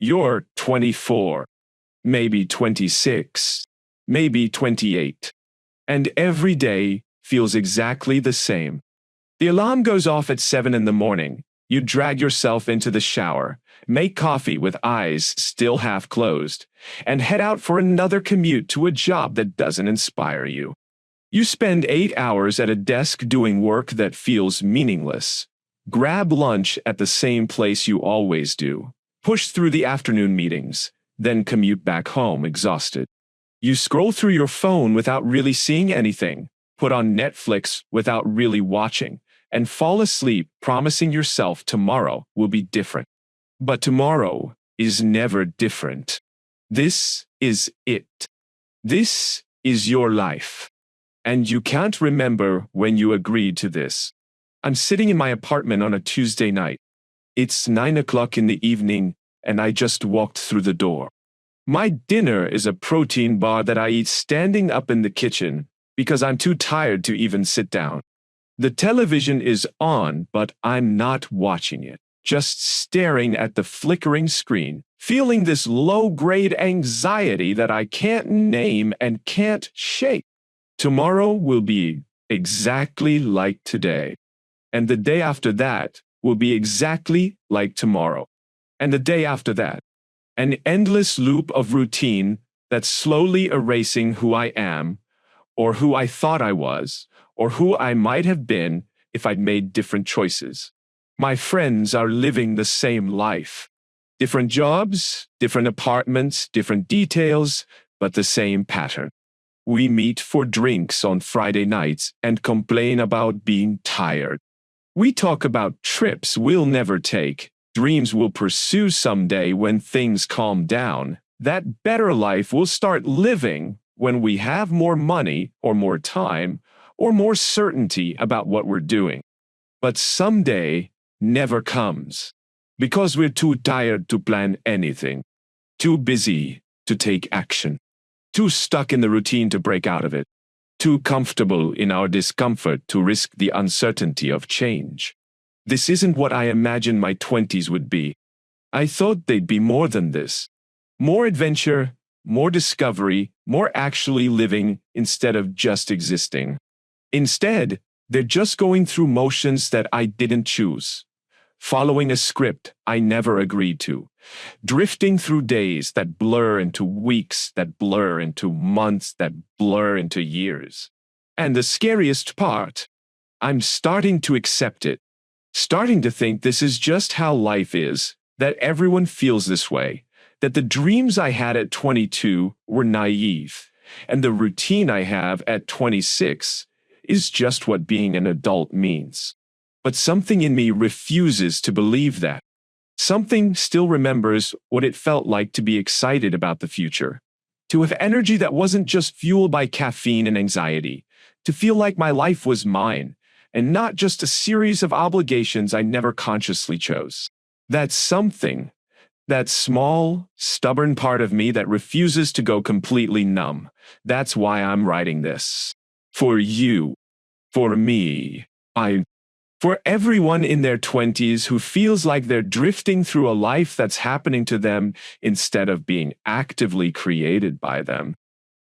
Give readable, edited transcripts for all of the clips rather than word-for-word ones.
You're 24, maybe 26, maybe 28. And every day feels exactly the same. The alarm goes off at 7 in the morning. You drag yourself into the shower, make coffee with eyes still half closed, and head out for another commute to a job that doesn't inspire you. You spend 8 hours at a desk doing work that feels meaningless. Grab lunch at the same place you always do. Push through the afternoon meetings, then commute back home exhausted. You scroll through your phone without really seeing anything, put on Netflix without really watching, and fall asleep promising yourself tomorrow will be different. But tomorrow is never different. This is it. This is your life. And you can't remember when you agreed to this. I'm sitting in my apartment on a Tuesday night. It's 9 o'clock in the evening, and I just walked through the door. My dinner is a protein bar that I eat standing up in the kitchen because I'm too tired to even sit down. The television is on, but I'm not watching it, just staring at the flickering screen, feeling this low-grade anxiety that I can't name and can't shake. Tomorrow will be exactly like today, and the day after that will be exactly like tomorrow, and the day after that. An endless loop of routine that's slowly erasing who I am, or who I thought I was, or who I might have been if I'd made different choices. My friends are living the same life. Different jobs, different apartments, different details, but the same pattern. We meet for drinks on Friday nights and complain about being tired. We talk about trips we'll never take, dreams we'll pursue someday when things calm down. That better life we'll start living when we have more money or more time or more certainty about what we're doing. But someday never comes because we're too tired to plan anything, too busy to take action, too stuck in the routine to break out of it, too comfortable in our discomfort to risk the uncertainty of change. This isn't what I imagined my 20s would be. I thought they'd be more than this. More adventure, more discovery, more actually living instead of just existing. Instead, they're just going through motions that I didn't choose, following a script I never agreed to, drifting through days that blur into weeks, that blur into months, that blur into years. And the scariest part, I'm starting to accept it, starting to think this is just how life is, that everyone feels this way, that the dreams I had at 22 were naive, and the routine I have at 26 is just what being an adult means. But something in me refuses to believe that. Something still remembers what it felt like to be excited about the future, to have energy that wasn't just fueled by caffeine and anxiety, to feel like my life was mine, and not just a series of obligations I never consciously chose. That's something, that small, stubborn part of me that refuses to go completely numb. That's why I'm writing this. For you, for me, for everyone in their 20s who feels like they're drifting through a life that's happening to them instead of being actively created by them.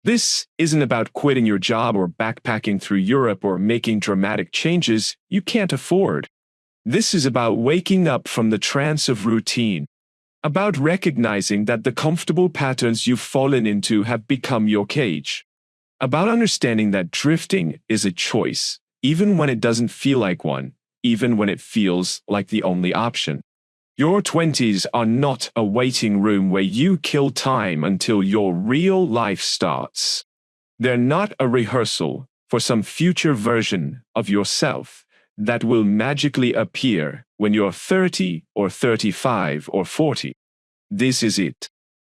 This isn't about quitting your job or backpacking through Europe or making dramatic changes you can't afford. This is about waking up from the trance of routine, about recognizing that the comfortable patterns you've fallen into have become your cage, about understanding that drifting is a choice, even when it doesn't feel like one, even when it feels like the only option. Your 20s are not a waiting room where you kill time until your real life starts. They're not a rehearsal for some future version of yourself that will magically appear when you're 30 or 35 or 40. This is it.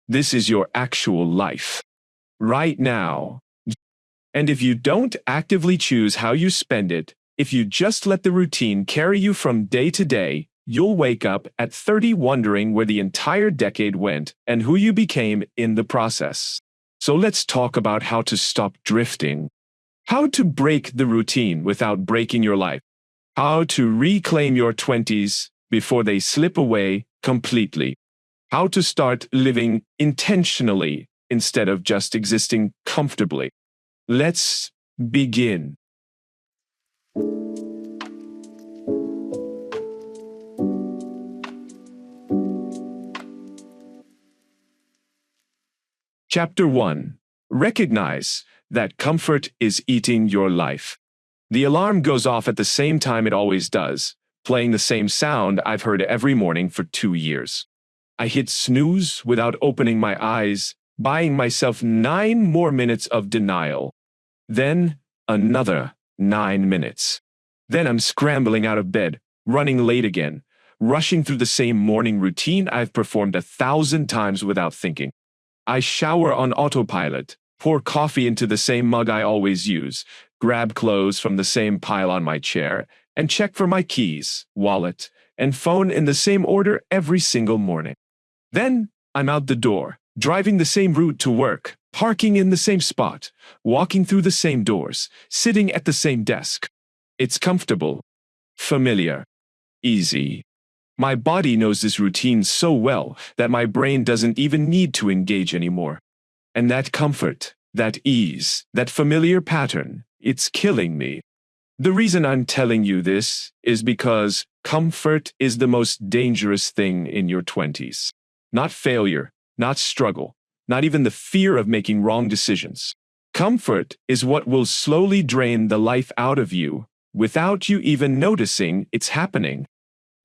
This is your actual life. Right now. And if you don't actively choose how you spend it, if you just let the routine carry you from day to day, you'll wake up at 30 wondering where the entire decade went and who you became in the process. So let's talk about how to stop drifting, how to break the routine without breaking your life, how to reclaim your 20s before they slip away completely. How to start living intentionally instead of just existing comfortably. Let's begin. Chapter 1. Recognize that comfort is eating your life. The alarm goes off at the same time it always does, playing the same sound I've heard every morning for 2 years. I hit snooze without opening my eyes, buying myself 9 more minutes of denial. Then another 9 minutes. Then I'm scrambling out of bed, running late again, rushing through the same morning routine I've performed 1,000 times without thinking. I shower on autopilot, pour coffee into the same mug I always use, grab clothes from the same pile on my chair, and check for my keys, wallet, and phone in the same order every single morning. Then I'm out the door, driving the same route to work, parking in the same spot, walking through the same doors, sitting at the same desk. It's comfortable, familiar, easy. My body knows this routine so well that my brain doesn't even need to engage anymore. And that comfort, that ease, that familiar pattern, it's killing me. The reason I'm telling you this is because comfort is the most dangerous thing in your 20s. Not failure, not struggle, not even the fear of making wrong decisions. Comfort is what will slowly drain the life out of you without you even noticing it's happening.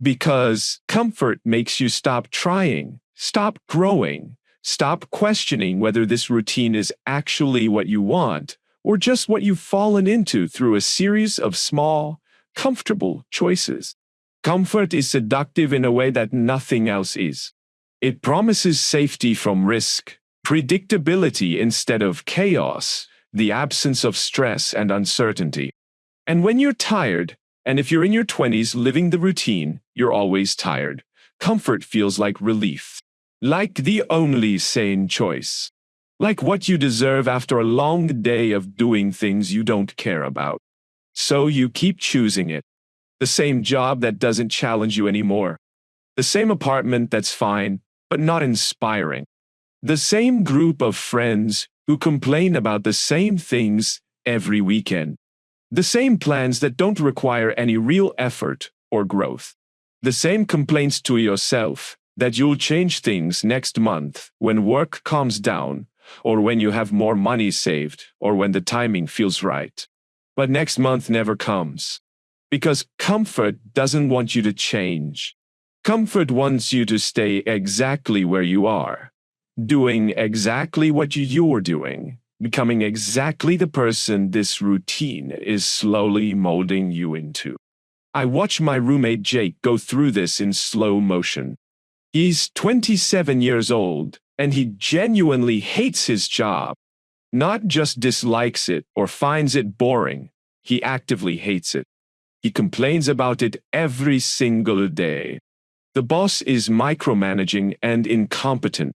Because comfort makes you stop trying, stop growing, stop questioning whether this routine is actually what you want or just what you've fallen into through a series of small, comfortable choices. Comfort is seductive in a way that nothing else is. It promises safety from risk, predictability instead of chaos, the absence of stress and uncertainty. And when you're tired, and if you're in your 20s living the routine, you're always tired. Comfort feels like relief. Like the only sane choice. Like what you deserve after a long day of doing things you don't care about. So you keep choosing it. The same job that doesn't challenge you anymore. The same apartment that's fine, but not inspiring. The same group of friends who complain about the same things every weekend. The same plans that don't require any real effort or growth. The same complaints to yourself that you'll change things next month when work calms down, or when you have more money saved, or when the timing feels right. But next month never comes. Because comfort doesn't want you to change. Comfort wants you to stay exactly where you are, doing exactly what you're doing. Becoming exactly the person this routine is slowly molding you into. I watch my roommate Jake go through this in slow motion. He's 27 years old, and he genuinely hates his job. Not just dislikes it or finds it boring, he actively hates it. He complains about it every single day. The boss is micromanaging and incompetent.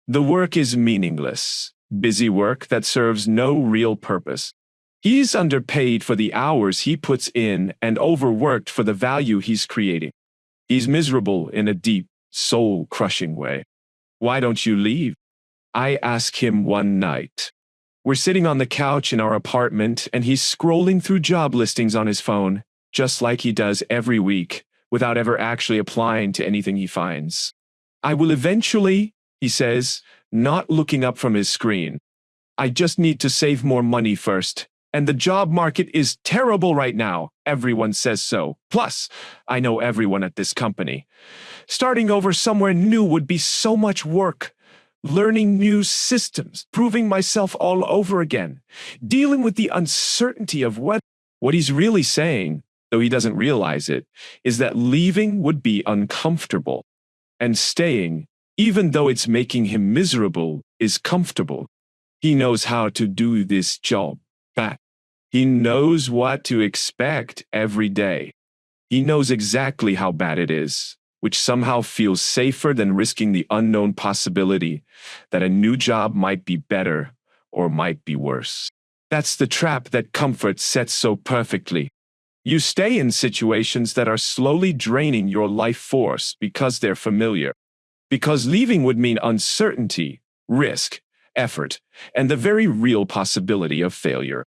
The work is meaningless. Busy work that serves no real purpose. He's underpaid for the hours he puts in and overworked for the value he's creating. He's miserable in a deep, soul-crushing way. Why don't you leave? I ask him one night. We're sitting on the couch in our apartment and he's scrolling through job listings on his phone, just like he does every week, without ever actually applying to anything he finds. I will eventually, he says, not looking up from his screen. I just need to save more money first. And the job market is terrible right now. Everyone says so. Plus, I know everyone at this company. Starting over somewhere new would be so much work. Learning new systems, proving myself all over again, dealing with the uncertainty of what he's really saying, though he doesn't realize it, is that leaving would be uncomfortable. And staying, even though it's making him miserable, is comfortable. He knows how to do this job. He knows what to expect every day. He knows exactly how bad it is, which somehow feels safer than risking the unknown possibility that a new job might be better or might be worse. That's the trap that comfort sets so perfectly. You stay in situations that are slowly draining your life force because they're familiar. Because leaving would mean uncertainty, risk, effort, and the very real possibility of failure.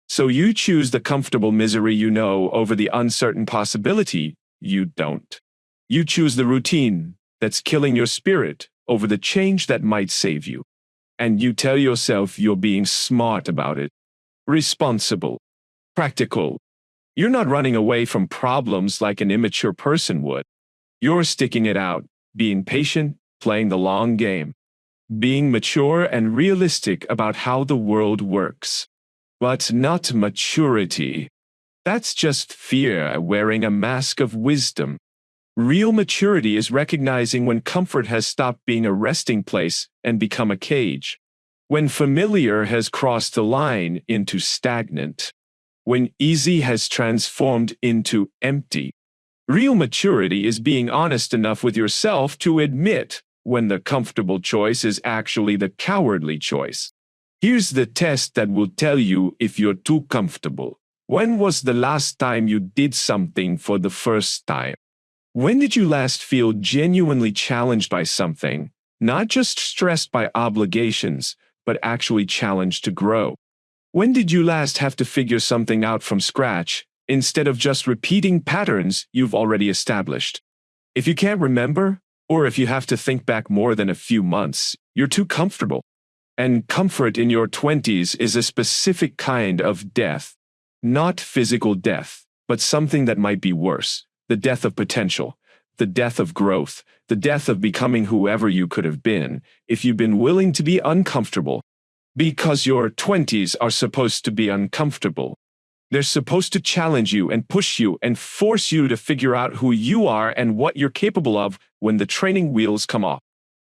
So you choose the comfortable misery you know over the uncertain possibility you don't. You choose the routine that's killing your spirit over the change that might save you. And you tell yourself you're being smart about it, responsible, practical. You're not running away from problems like an immature person would. You're sticking it out, being patient, playing the long game, being mature and realistic about how the world works. But not maturity. That's just fear wearing a mask of wisdom. Real maturity is recognizing when comfort has stopped being a resting place and become a cage. When familiar has crossed the line into stagnant. When easy has transformed into empty. Real maturity is being honest enough with yourself to admit when the comfortable choice is actually the cowardly choice. Here's the test that will tell you if you're too comfortable. When was the last time you did something for the first time? When did you last feel genuinely challenged by something, not just stressed by obligations, but actually challenged to grow? When did you last have to figure something out from scratch, instead of just repeating patterns you've already established? If you can't remember, or if you have to think back more than a few months, you're too comfortable. And comfort in your 20s is a specific kind of death. Not physical death, but something that might be worse. The death of potential, the death of growth, the death of becoming whoever you could have been if you've been willing to be uncomfortable. Because your 20s are supposed to be uncomfortable. They're supposed to challenge you and push you and force you to figure out who you are and what you're capable of when the training wheels come off.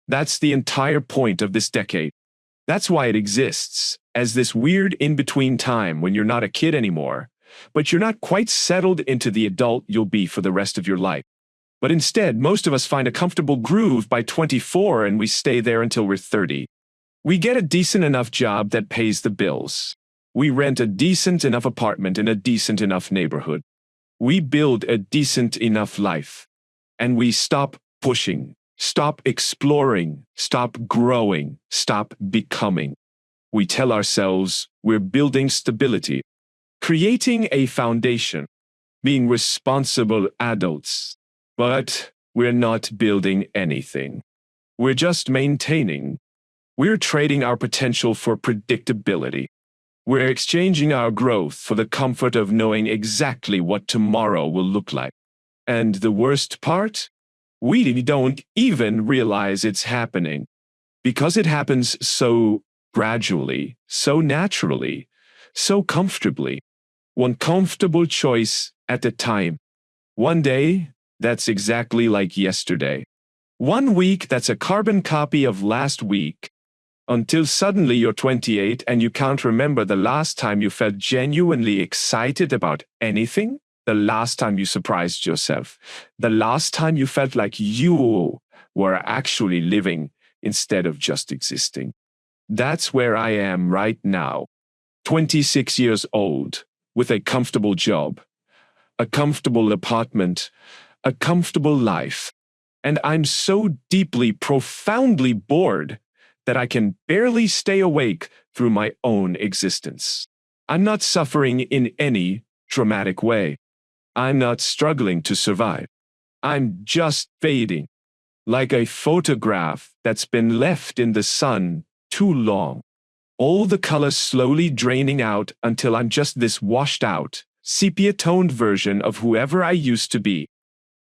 That's the entire point of this decade. That's why it exists, as this weird in-between time when you're not a kid anymore, but you're not quite settled into the adult you'll be for the rest of your life. But instead, most of us find a comfortable groove by 24 and we stay there until we're 30. We get a decent enough job that pays the bills. We rent a decent enough apartment in a decent enough neighborhood. We build a decent enough life. And we stop pushing. Stop exploring, stop growing, stop becoming. We tell ourselves we're building stability, creating a foundation, being responsible adults. But we're not building anything. We're just maintaining. We're trading our potential for predictability. We're exchanging our growth for the comfort of knowing exactly what tomorrow will look like. And the worst part? We don't even realize it's happening. Because it happens so gradually, so naturally, so comfortably. One comfortable choice at a time. One day, that's exactly like yesterday. 1 week, that's a carbon copy of last week. Until suddenly you're 28 and you can't remember the last time you felt genuinely excited about anything. The last time you surprised yourself. The last time you felt like you were actually living instead of just existing. That's where I am right now. 26 years old, with a comfortable job, a comfortable apartment, a comfortable life. And I'm so deeply, profoundly bored that I can barely stay awake through my own existence. I'm not suffering in any dramatic way. I'm not struggling to survive. I'm just fading, like a photograph that's been left in the sun too long. All the colors slowly draining out until I'm just this washed out, sepia-toned version of whoever I used to be.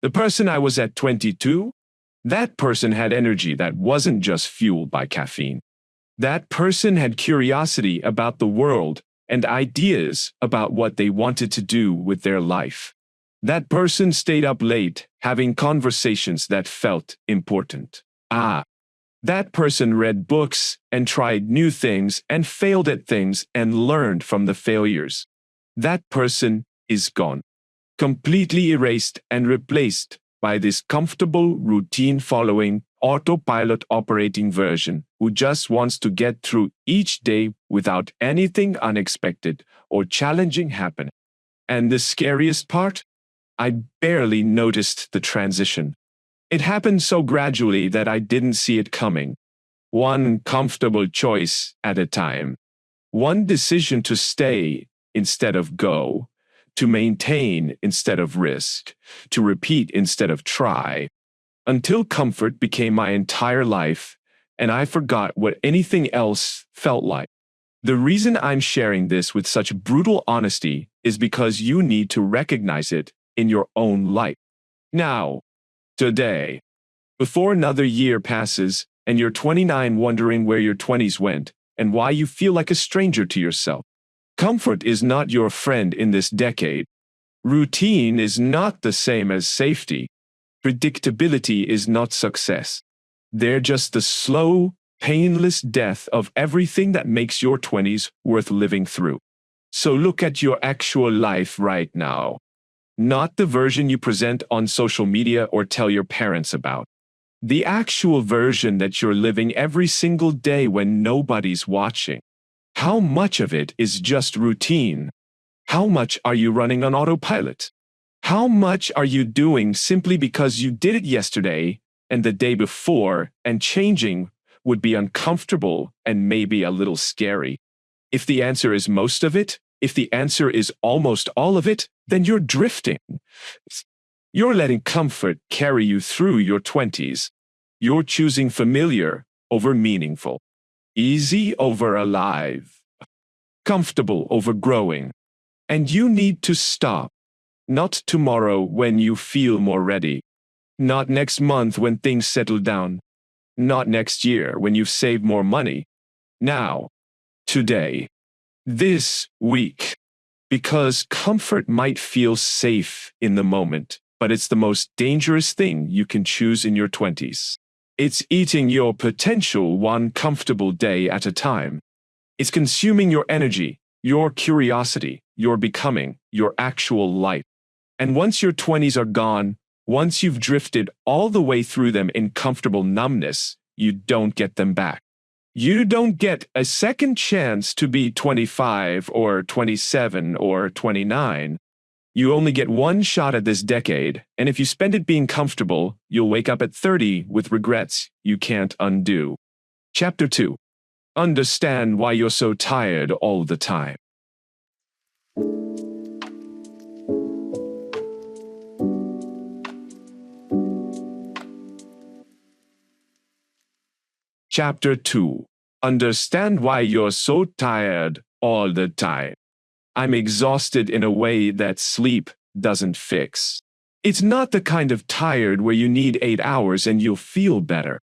The person I was at 22? That person had energy that wasn't just fueled by caffeine. That person had curiosity about the world and ideas about what they wanted to do with their life. That person stayed up late, having conversations that felt important. That person read books and tried new things and failed at things and learned from the failures. That person is gone, completely erased and replaced by this comfortable, routine-following, autopilot operating version who just wants to get through each day without anything unexpected or challenging happening. And the scariest part? I barely noticed the transition. It happened so gradually that I didn't see it coming. One comfortable choice at a time. One decision to stay instead of go, to maintain instead of risk, to repeat instead of try, until comfort became my entire life and I forgot what anything else felt like. The reason I'm sharing this with such brutal honesty is because you need to recognize it in your own life. Now, today, before another year passes and you're 29 wondering where your 20s went and why you feel like a stranger to yourself. Comfort is not your friend in this decade. Routine is not the same as safety. Predictability is not success. They're just the slow, painless death of everything that makes your 20s worth living through. So look at your actual life right now. Not the version you present on social media or tell your parents about. The actual version that you're living every single day when nobody's watching. How much of it is just routine? How much are you running on autopilot? How much are you doing simply because you did it yesterday and the day before, and changing would be uncomfortable and maybe a little scary? If the answer is most of it, if the answer is almost all of it, then you're drifting. You're letting comfort carry you through your 20s. You're choosing familiar over meaningful, easy over alive, comfortable over growing. And you need to stop. Not tomorrow when you feel more ready. Not next month when things settle down. Not next year when you've saved more money. Now, today, this week. Because comfort might feel safe in the moment, but it's the most dangerous thing you can choose in your 20s. It's eating your potential one comfortable day at a time. It's consuming your energy, your curiosity, your becoming, your actual life. And once your 20s are gone, once you've drifted all the way through them in comfortable numbness, you don't get them back. You don't get a second chance to be 25 or 27 or 29. You only get one shot at this decade, and if you spend it being comfortable, you'll wake up at 30 with regrets you can't undo. Chapter 2. Understand why you're so tired all the time. Chapter 2. Understand why you're so tired all the time. I'm exhausted in a way that sleep doesn't fix. It's not the kind of tired where you need 8 hours and you'll feel better.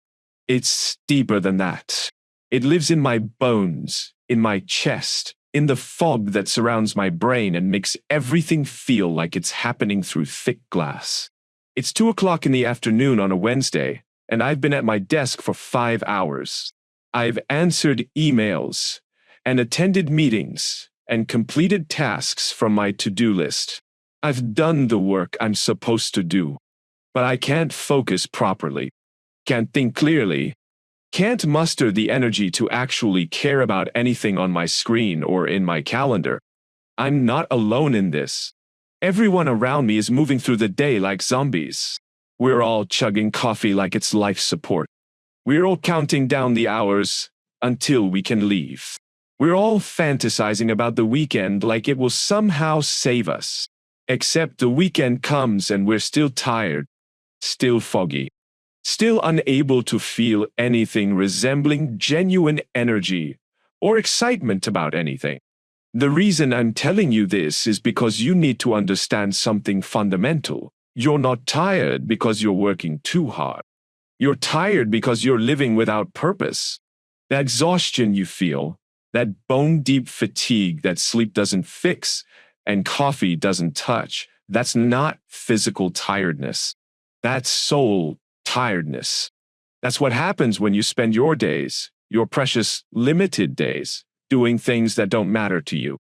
It's deeper than that. It lives in my bones, in my chest, in the fog that surrounds my brain and makes everything feel like it's happening through thick glass. It's 2 o'clock in the afternoon on a Wednesday, and I've been at my desk for 5 hours. I've answered emails and attended meetings and completed tasks from my to-do list. I've done the work I'm supposed to do, but I can't focus properly, can't think clearly, can't muster the energy to actually care about anything on my screen or in my calendar. I'm not alone in this. Everyone around me is moving through the day like zombies. We're all chugging coffee like it's life support. We're all counting down the hours until we can leave. We're all fantasizing about the weekend like it will somehow save us. Except the weekend comes and we're still tired, still foggy, still unable to feel anything resembling genuine energy or excitement about anything. The reason I'm telling you this is because you need to understand something fundamental. You're not tired because you're working too hard. You're tired because you're living without purpose. The exhaustion you feel, that bone-deep fatigue that sleep doesn't fix and coffee doesn't touch, that's not physical tiredness. That's soul tiredness. That's what happens when you spend your days, your precious limited days, doing things that don't matter to you.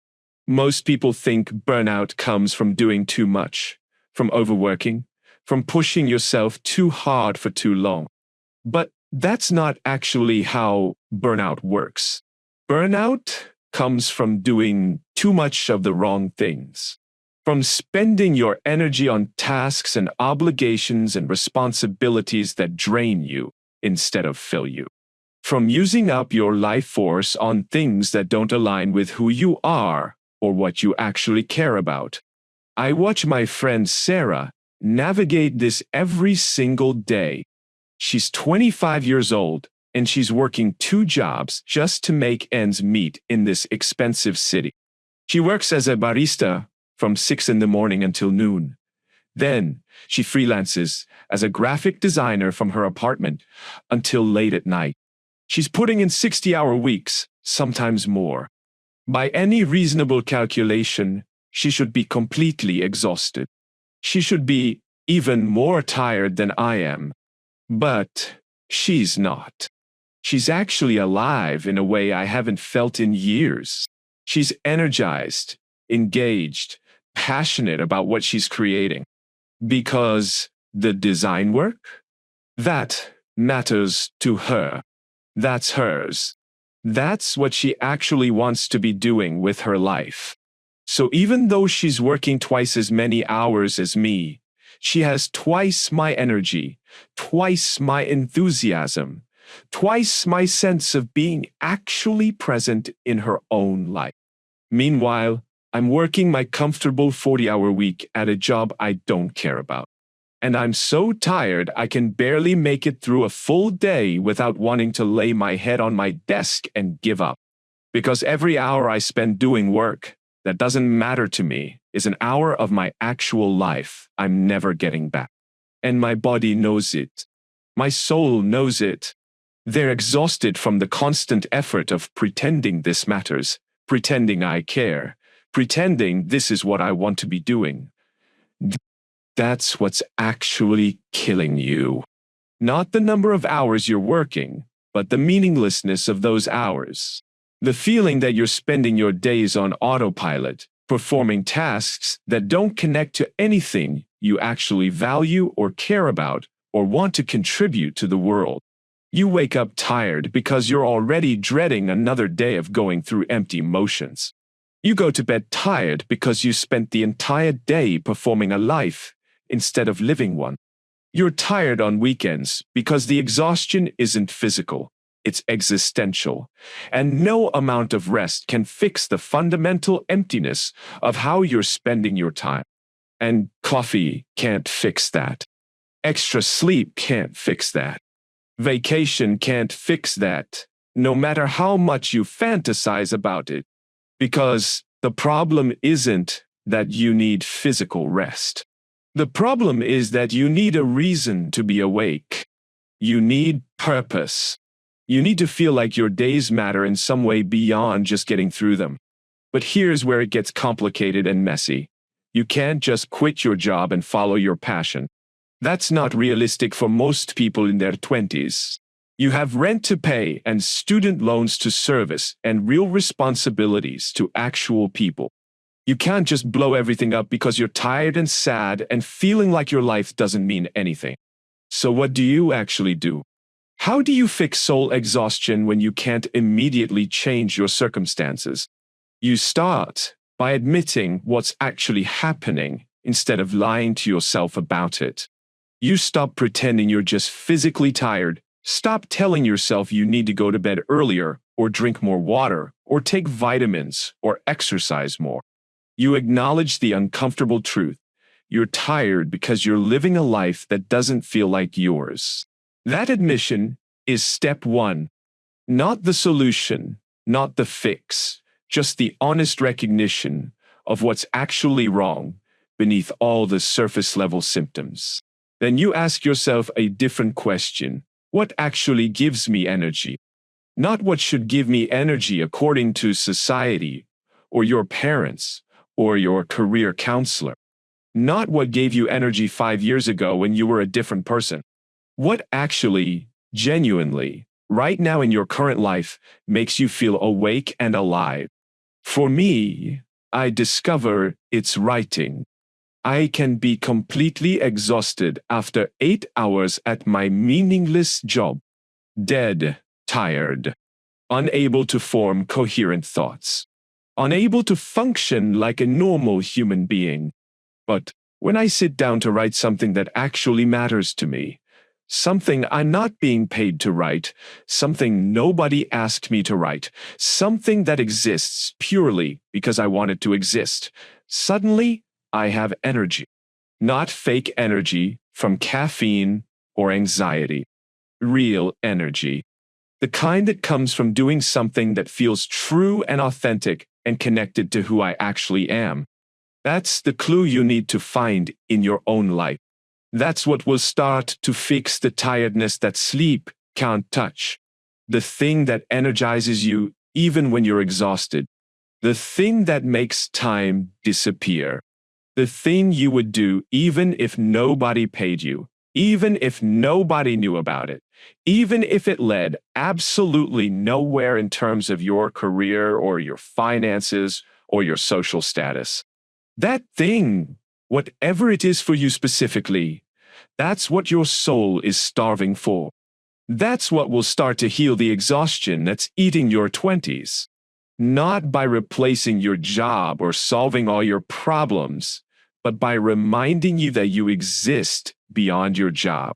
Most people think burnout comes from doing too much, from overworking, from pushing yourself too hard for too long. But that's not actually how burnout works. Burnout comes from doing too much of the wrong things, from spending your energy on tasks and obligations and responsibilities that drain you instead of fill you, from using up your life force on things that don't align with who you are or what you actually care about. I watch my friend Sarah navigate this every single day. She's 25 years old, and she's working 2 jobs just to make ends meet in this expensive city. She works as a barista from 6 in the morning until noon. Then she freelances as a graphic designer from her apartment until late at night. She's putting in 60-hour weeks, sometimes more. By any reasonable calculation, she should be completely exhausted. She should be even more tired than I am. But she's not. She's actually alive in a way I haven't felt in years. She's energized, engaged, passionate about what she's creating. Because the design work? That matters to her. That's hers. That's what she actually wants to be doing with her life. So even though she's working twice as many hours as me, she has twice my energy, twice my enthusiasm, twice my sense of being actually present in her own life. Meanwhile, I'm working my comfortable 40-hour week at a job I don't care about. And I'm so tired I can barely make it through a full day without wanting to lay my head on my desk and give up. Because every hour I spend doing work that doesn't matter to me is an hour of my actual life I'm never getting back. And my body knows it. My soul knows it. They're exhausted from the constant effort of pretending this matters, pretending I care, pretending this is what I want to be doing. That's what's actually killing you. Not the number of hours you're working, but the meaninglessness of those hours. The feeling that you're spending your days on autopilot, performing tasks that don't connect to anything you actually value or care about or want to contribute to the world. You wake up tired because you're already dreading another day of going through empty motions. You go to bed tired because you spent the entire day performing a life instead of living one. You're tired on weekends because the exhaustion isn't physical, it's existential, and no amount of rest can fix the fundamental emptiness of how you're spending your time. And coffee can't fix that. Extra sleep can't fix that. Vacation can't fix that, no matter how much you fantasize about it. Because the problem isn't that you need physical rest. The problem is that you need a reason to be awake. You need purpose. You need to feel like your days matter in some way beyond just getting through them. But here's where it gets complicated and messy. You can't just quit your job and follow your passion. That's not realistic for most people in their 20s. You have rent to pay and student loans to service and real responsibilities to actual people. You can't just blow everything up because you're tired and sad and feeling like your life doesn't mean anything. So what do you actually do? How do you fix soul exhaustion when you can't immediately change your circumstances? You start by admitting what's actually happening instead of lying to yourself about it. You stop pretending you're just physically tired. Stop telling yourself you need to go to bed earlier, or drink more water, or take vitamins, or exercise more. You acknowledge the uncomfortable truth. You're tired because you're living a life that doesn't feel like yours. That admission is step 1. Not the solution, not the fix, just the honest recognition of what's actually wrong beneath all the surface-level symptoms. Then you ask yourself a different question. What actually gives me energy? Not what should give me energy according to society, or your parents, or your career counselor. Not what gave you energy 5 years ago when you were a different person. What actually, genuinely, right now in your current life makes you feel awake and alive? For me, I discover it's writing. I can be completely exhausted after 8 hours at my meaningless job. Dead, tired, unable to form coherent thoughts, unable to function like a normal human being. But when I sit down to write something that actually matters to me, something I'm not being paid to write, something nobody asked me to write, something that exists purely because I want it to exist, suddenly I have energy. Not fake energy from caffeine or anxiety. Real energy. The kind that comes from doing something that feels true and authentic and connected to who I actually am. That's the clue you need to find in your own life. That's what will start to fix the tiredness that sleep can't touch. The thing that energizes you even when you're exhausted. The thing that makes time disappear. The thing you would do even if nobody paid you, even if nobody knew about it, even if it led absolutely nowhere in terms of your career or your finances or your social status. That thing, whatever it is for you specifically, that's what your soul is starving for. That's what will start to heal the exhaustion that's eating your 20s. Not by replacing your job or solving all your problems, but by reminding you that you exist beyond your job.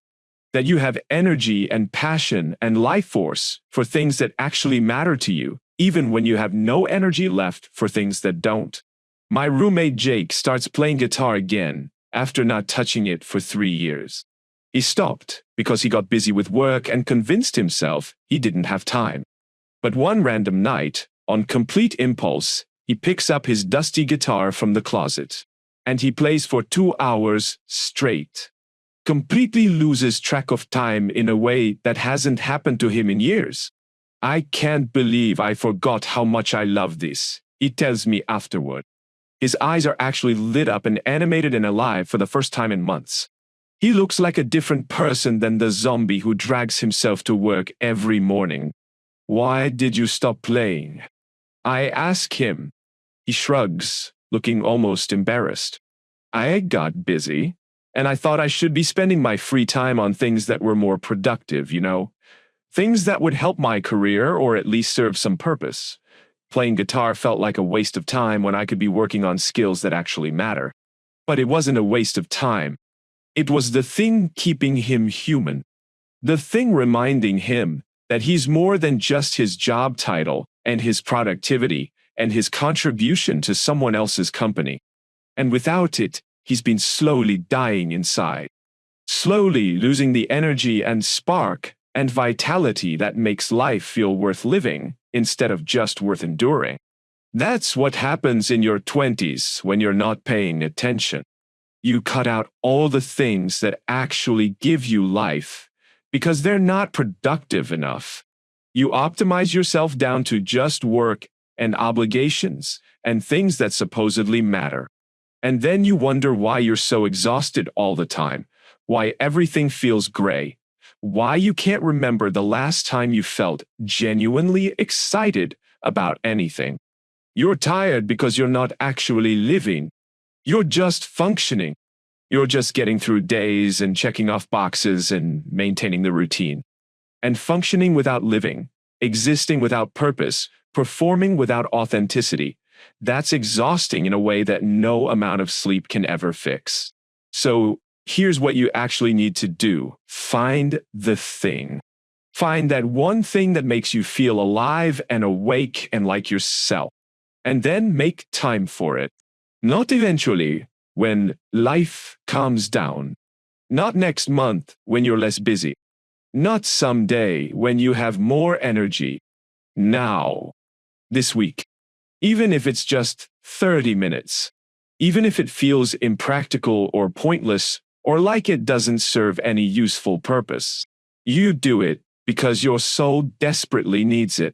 That you have energy and passion and life force for things that actually matter to you, even when you have no energy left for things that don't. My roommate Jake starts playing guitar again after not touching it for 3 years. He stopped because he got busy with work and convinced himself he didn't have time. But one random night, on complete impulse, he picks up his dusty guitar from the closet, and he plays for 2 hours straight. Completely loses track of time in a way that hasn't happened to him in years. I can't believe I forgot how much I love this, he tells me afterward. His eyes are actually lit up and animated and alive for the first time in months. He looks like a different person than the zombie who drags himself to work every morning. Why did you stop playing? I ask him. He shrugs, looking almost embarrassed. I got busy, and I thought I should be spending my free time on things that were more productive, things that would help my career or at least serve some purpose. Playing guitar felt like a waste of time when I could be working on skills that actually matter. But it wasn't a waste of time. It was the thing keeping him human. The thing reminding him that he's more than just his job title and his productivity and his contribution to someone else's company. And without it, he's been slowly dying inside. Slowly losing the energy and spark and vitality that makes life feel worth living instead of just worth enduring. That's what happens in your 20s when you're not paying attention. You cut out all the things that actually give you life because they're not productive enough. You optimize yourself down to just work and obligations and things that supposedly matter. And then you wonder why you're so exhausted all the time, why everything feels gray, why you can't remember the last time you felt genuinely excited about anything. You're tired because you're not actually living. You're just functioning. You're just getting through days and checking off boxes and maintaining the routine. And functioning without living, existing without purpose, performing without authenticity, that's exhausting in a way that no amount of sleep can ever fix. So here's what you actually need to do. Find the thing. Find that one thing that makes you feel alive and awake and like yourself. And then make time for it. Not eventually, when life calms down. Not next month, when you're less busy. Not someday, when you have more energy. Now. This week. Even if it's just 30 minutes. Even if it feels impractical or pointless, or like it doesn't serve any useful purpose. You do it because your soul desperately needs it.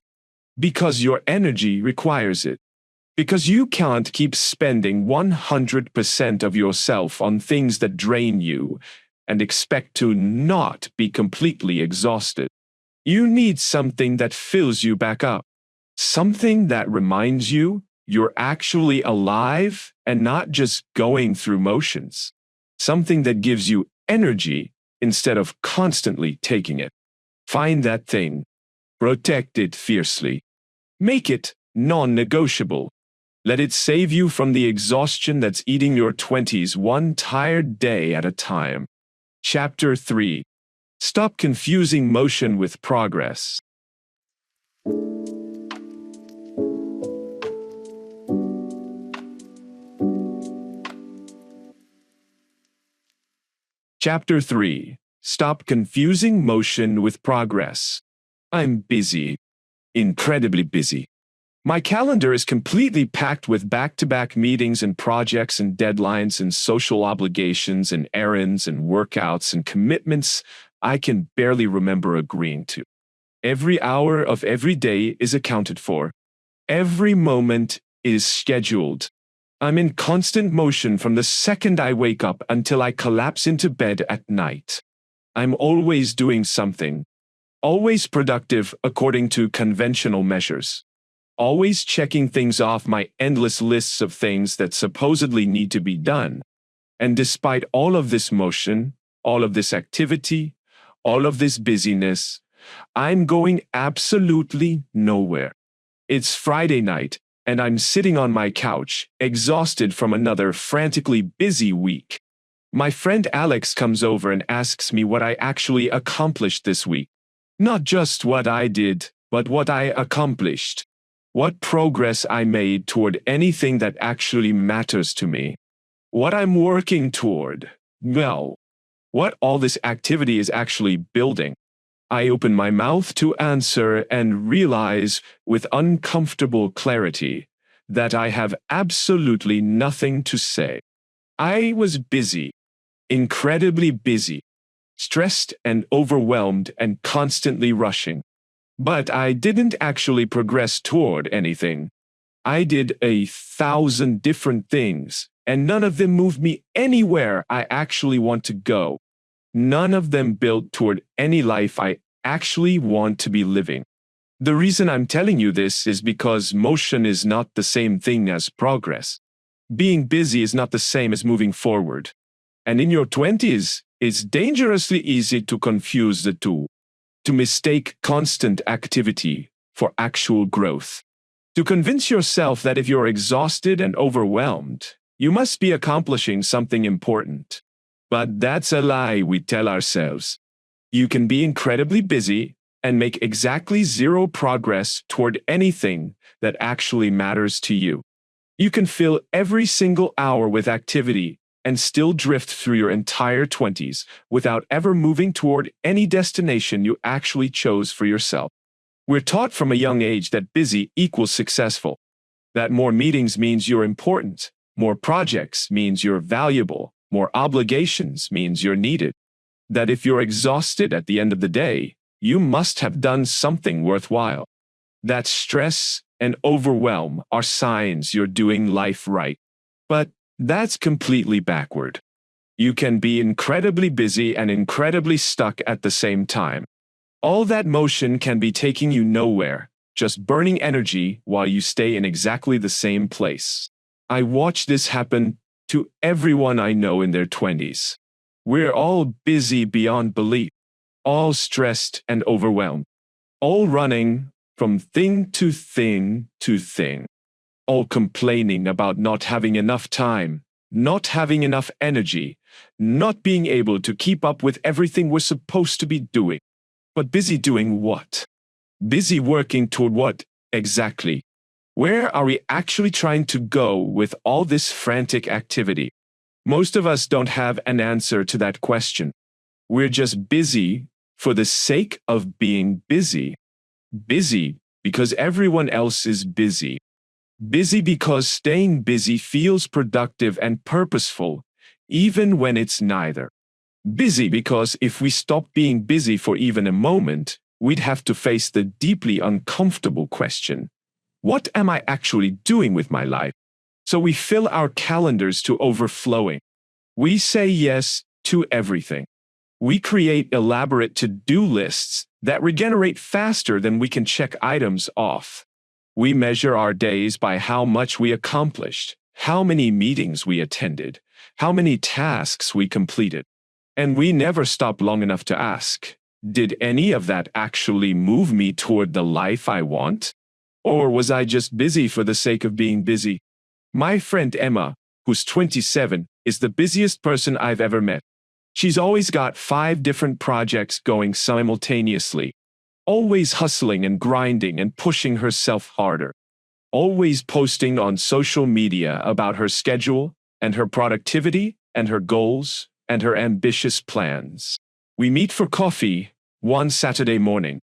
Because your energy requires it. Because you can't keep spending 100% of yourself on things that drain you and expect to not be completely exhausted. You need something that fills you back up. Something that reminds you you're actually alive and not just going through motions. Something that gives you energy instead of constantly taking it. Find that thing. Protect it fiercely. Make it non-negotiable. Let it save you from the exhaustion that's eating your 20s one tired day at a time. Chapter 3. Stop confusing motion with progress. Chapter 3. Stop confusing motion with progress. I'm busy. Incredibly busy. My calendar is completely packed with back-to-back meetings and projects and deadlines and social obligations and errands and workouts and commitments I can barely remember agreeing to. Every hour of every day is accounted for. Every moment is scheduled. I'm in constant motion from the second I wake up until I collapse into bed at night. I'm always doing something. Always productive according to conventional measures. Always checking things off my endless lists of things that supposedly need to be done. And despite all of this motion, all of this activity, all of this busyness, I'm going absolutely nowhere. It's Friday night, and I'm sitting on my couch, exhausted from another frantically busy week. My friend Alex comes over and asks me what I actually accomplished this week. Not just what I did, but what I accomplished. What progress I made toward anything that actually matters to me. What I'm working toward. Well, what all this activity is actually building. I open my mouth to answer and realize with uncomfortable clarity that I have absolutely nothing to say. I was busy, incredibly busy, stressed and overwhelmed and constantly rushing. But I didn't actually progress toward anything. I did 1,000 different things, and none of them moved me anywhere I actually want to go. None of them built toward any life I actually want to be living. The reason I'm telling you this is because motion is not the same thing as progress. Being busy is not the same as moving forward. And in your 20s, it's dangerously easy to confuse the two. To mistake constant activity for actual growth. To convince yourself that if you're exhausted and overwhelmed, you must be accomplishing something important. But that's a lie we tell ourselves. You can be incredibly busy and make exactly zero progress toward anything that actually matters to you. You can fill every single hour with activity and still drift through your entire 20s without ever moving toward any destination you actually chose for yourself. We're taught from a young age that busy equals successful, that more meetings means you're important, more projects means you're valuable, more obligations means you're needed, that if you're exhausted at the end of the day, you must have done something worthwhile, that stress and overwhelm are signs you're doing life right. But that's completely backward. You can be incredibly busy and incredibly stuck at the same time. All that motion can be taking you nowhere, just burning energy while you stay in exactly the same place. I watch this happen to everyone I know in their 20s. We're all busy beyond belief, all stressed and overwhelmed, all running from thing to thing to thing. All complaining about not having enough time, not having enough energy, not being able to keep up with everything we're supposed to be doing. But busy doing what? Busy working toward what, exactly? Where are we actually trying to go with all this frantic activity? Most of us don't have an answer to that question. We're just busy for the sake of being busy. Busy because everyone else is busy. Busy because staying busy feels productive and purposeful, even when it's neither. Busy because if we stopped being busy for even a moment, we'd have to face the deeply uncomfortable question, what am I actually doing with my life? So we fill our calendars to overflowing. We say yes to everything. We create elaborate to-do lists that regenerate faster than we can check items off. We measure our days by how much we accomplished, how many meetings we attended, how many tasks we completed. And we never stop long enough to ask, did any of that actually move me toward the life I want? Or was I just busy for the sake of being busy? My friend Emma, who's 27, is the busiest person I've ever met. She's always got 5 different projects going simultaneously, always hustling and grinding and pushing herself harder, always posting on social media about her schedule and her productivity and her goals and her ambitious plans. We meet for coffee one Saturday morning.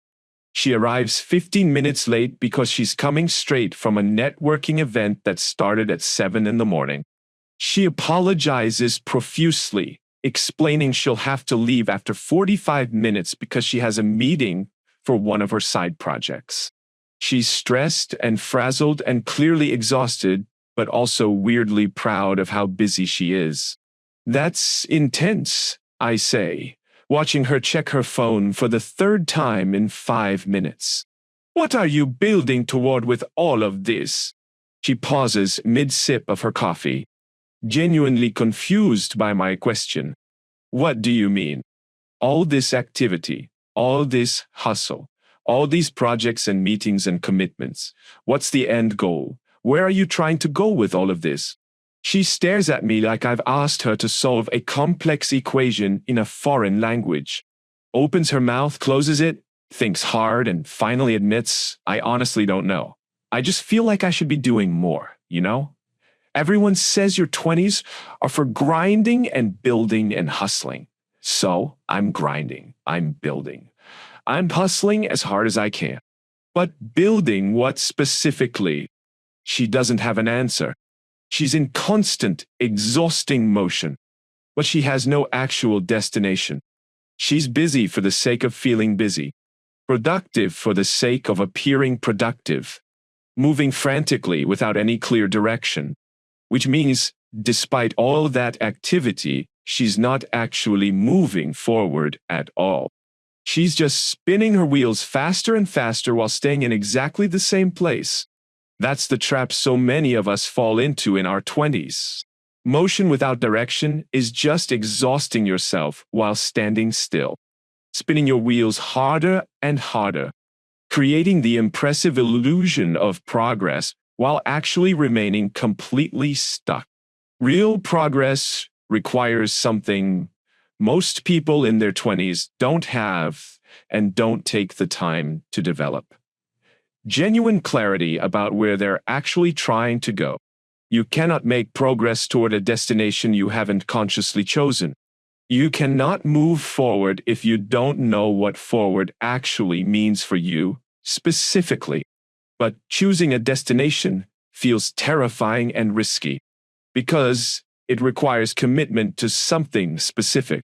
She arrives 15 minutes late because she's coming straight from a networking event that started at 7 in the morning. She apologizes profusely, explaining she'll have to leave after 45 minutes because she has a meeting for one of her side projects. She's stressed and frazzled and clearly exhausted, but also weirdly proud of how busy she is. That's intense, I say, watching her check her phone for the 3rd time in 5 minutes. What are you building toward with all of this? She pauses mid-sip of her coffee, genuinely confused by my question. What do you mean? All this activity, all this hustle, all these projects and meetings and commitments. What's the end goal? Where are you trying to go with all of this? She stares at me like I've asked her to solve a complex equation in a foreign language. Opens her mouth, closes it, thinks hard, and finally admits, I honestly don't know. I just feel like I should be doing more, you know? Everyone says your 20s are for grinding and building and hustling. So I'm grinding, I'm building. I'm hustling as hard as I can. But building what specifically? She doesn't have an answer. She's in constant, exhausting motion, but she has no actual destination. She's busy for the sake of feeling busy, productive for the sake of appearing productive, moving frantically without any clear direction, which means, despite all that activity, she's not actually moving forward at all. She's just spinning her wheels faster and faster while staying in exactly the same place. That's the trap so many of us fall into in our 20s. Motion without direction is just exhausting yourself while standing still, spinning your wheels harder and harder, creating the impressive illusion of progress while actually remaining completely stuck. Real progress requires something most people in their 20s don't have and don't take the time to develop. Genuine clarity about where they're actually trying to go. You cannot make progress toward a destination you haven't consciously chosen. You cannot move forward if you don't know what forward actually means for you, specifically. But choosing a destination feels terrifying and risky because it requires commitment to something specific.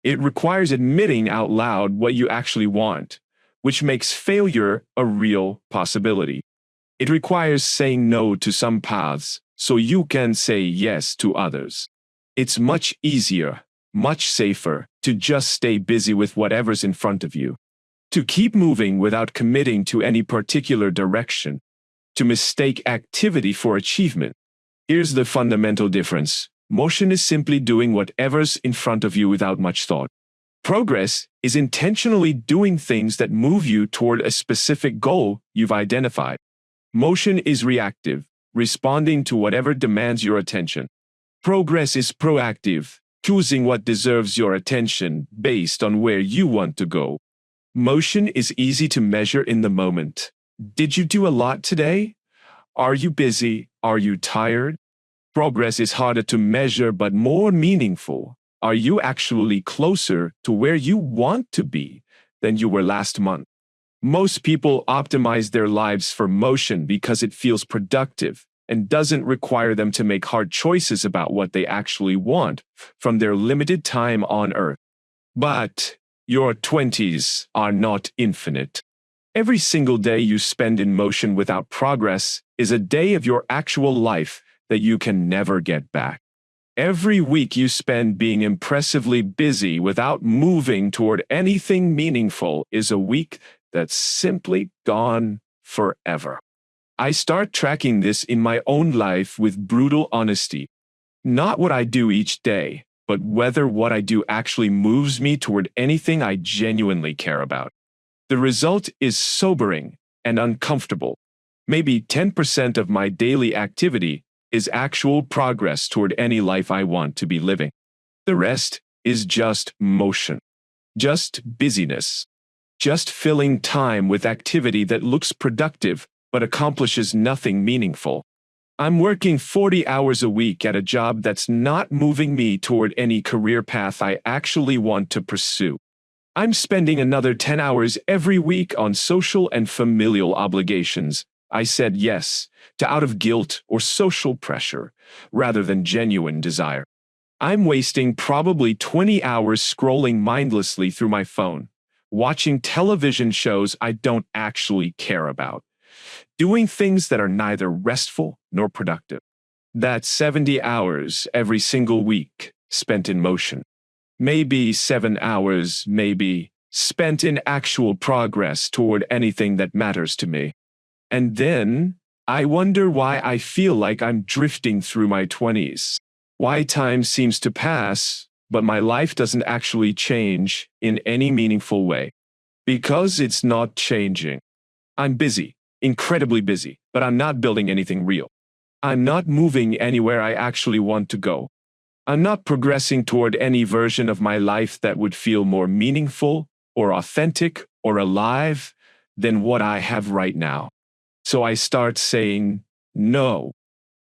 It requires admitting out loud what you actually want, which makes failure a real possibility. It requires saying no to some paths so you can say yes to others. It's much easier, much safer to just stay busy with whatever's in front of you, to keep moving without committing to any particular direction, to mistake activity for achievement. Here's the fundamental difference. Motion is simply doing whatever's in front of you without much thought. Progress is intentionally doing things that move you toward a specific goal you've identified. Motion is reactive, responding to whatever demands your attention. Progress is proactive, choosing what deserves your attention based on where you want to go. Motion is easy to measure in the moment. Did you do a lot today? Are you busy? Are you tired? Progress is harder to measure but more meaningful. Are you actually closer to where you want to be than you were last month? Most people optimize their lives for motion because it feels productive and doesn't require them to make hard choices about what they actually want from their limited time on Earth. But your 20s are not infinite. Every single day you spend in motion without progress is a day of your actual life that you can never get back. Every week you spend being impressively busy without moving toward anything meaningful is a week that's simply gone forever. I start tracking this in my own life with brutal honesty. Not what I do each day, but whether what I do actually moves me toward anything I genuinely care about. The result is sobering and uncomfortable. Maybe 10% of my daily activity is actual progress toward any life I want to be living. The rest is just motion, just busyness, just filling time with activity that looks productive but accomplishes nothing meaningful. I'm working 40 hours a week at a job that's not moving me toward any career path I actually want to pursue. I'm spending another 10 hours every week on social and familial obligations I said yes to out of guilt or social pressure, rather than genuine desire. I'm wasting probably 20 hours scrolling mindlessly through my phone, watching television shows I don't actually care about, doing things that are neither restful nor productive. That's 70 hours every single week spent in motion. Maybe 7 hours, maybe, spent in actual progress toward anything that matters to me. And then, I wonder why I feel like I'm drifting through my 20s. Why time seems to pass, but my life doesn't actually change in any meaningful way. Because it's not changing. I'm busy, incredibly busy, but I'm not building anything real. I'm not moving anywhere I actually want to go. I'm not progressing toward any version of my life that would feel more meaningful or authentic or alive than what I have right now. So I start saying no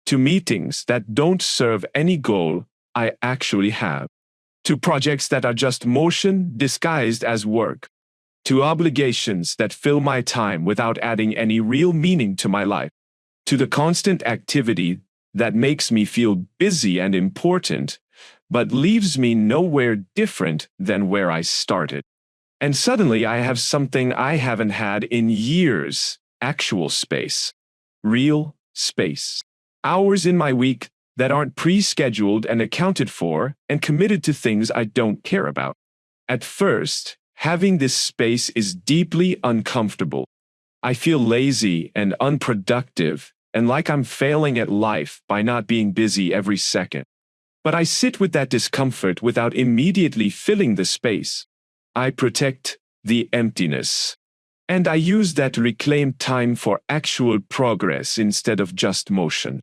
to meetings that don't serve any goal I actually have, to projects that are just motion disguised as work, to obligations that fill my time without adding any real meaning to my life, to the constant activity that makes me feel busy and important, but leaves me nowhere different than where I started. And suddenly I have something I haven't had in years: actual space. Real space. Hours in my week that aren't pre-scheduled and accounted for and committed to things I don't care about. At first, having this space is deeply uncomfortable. I feel lazy and unproductive and like I'm failing at life by not being busy every second. But I sit with that discomfort without immediately filling the space. I protect the emptiness. And I use that to reclaim time for actual progress instead of just motion.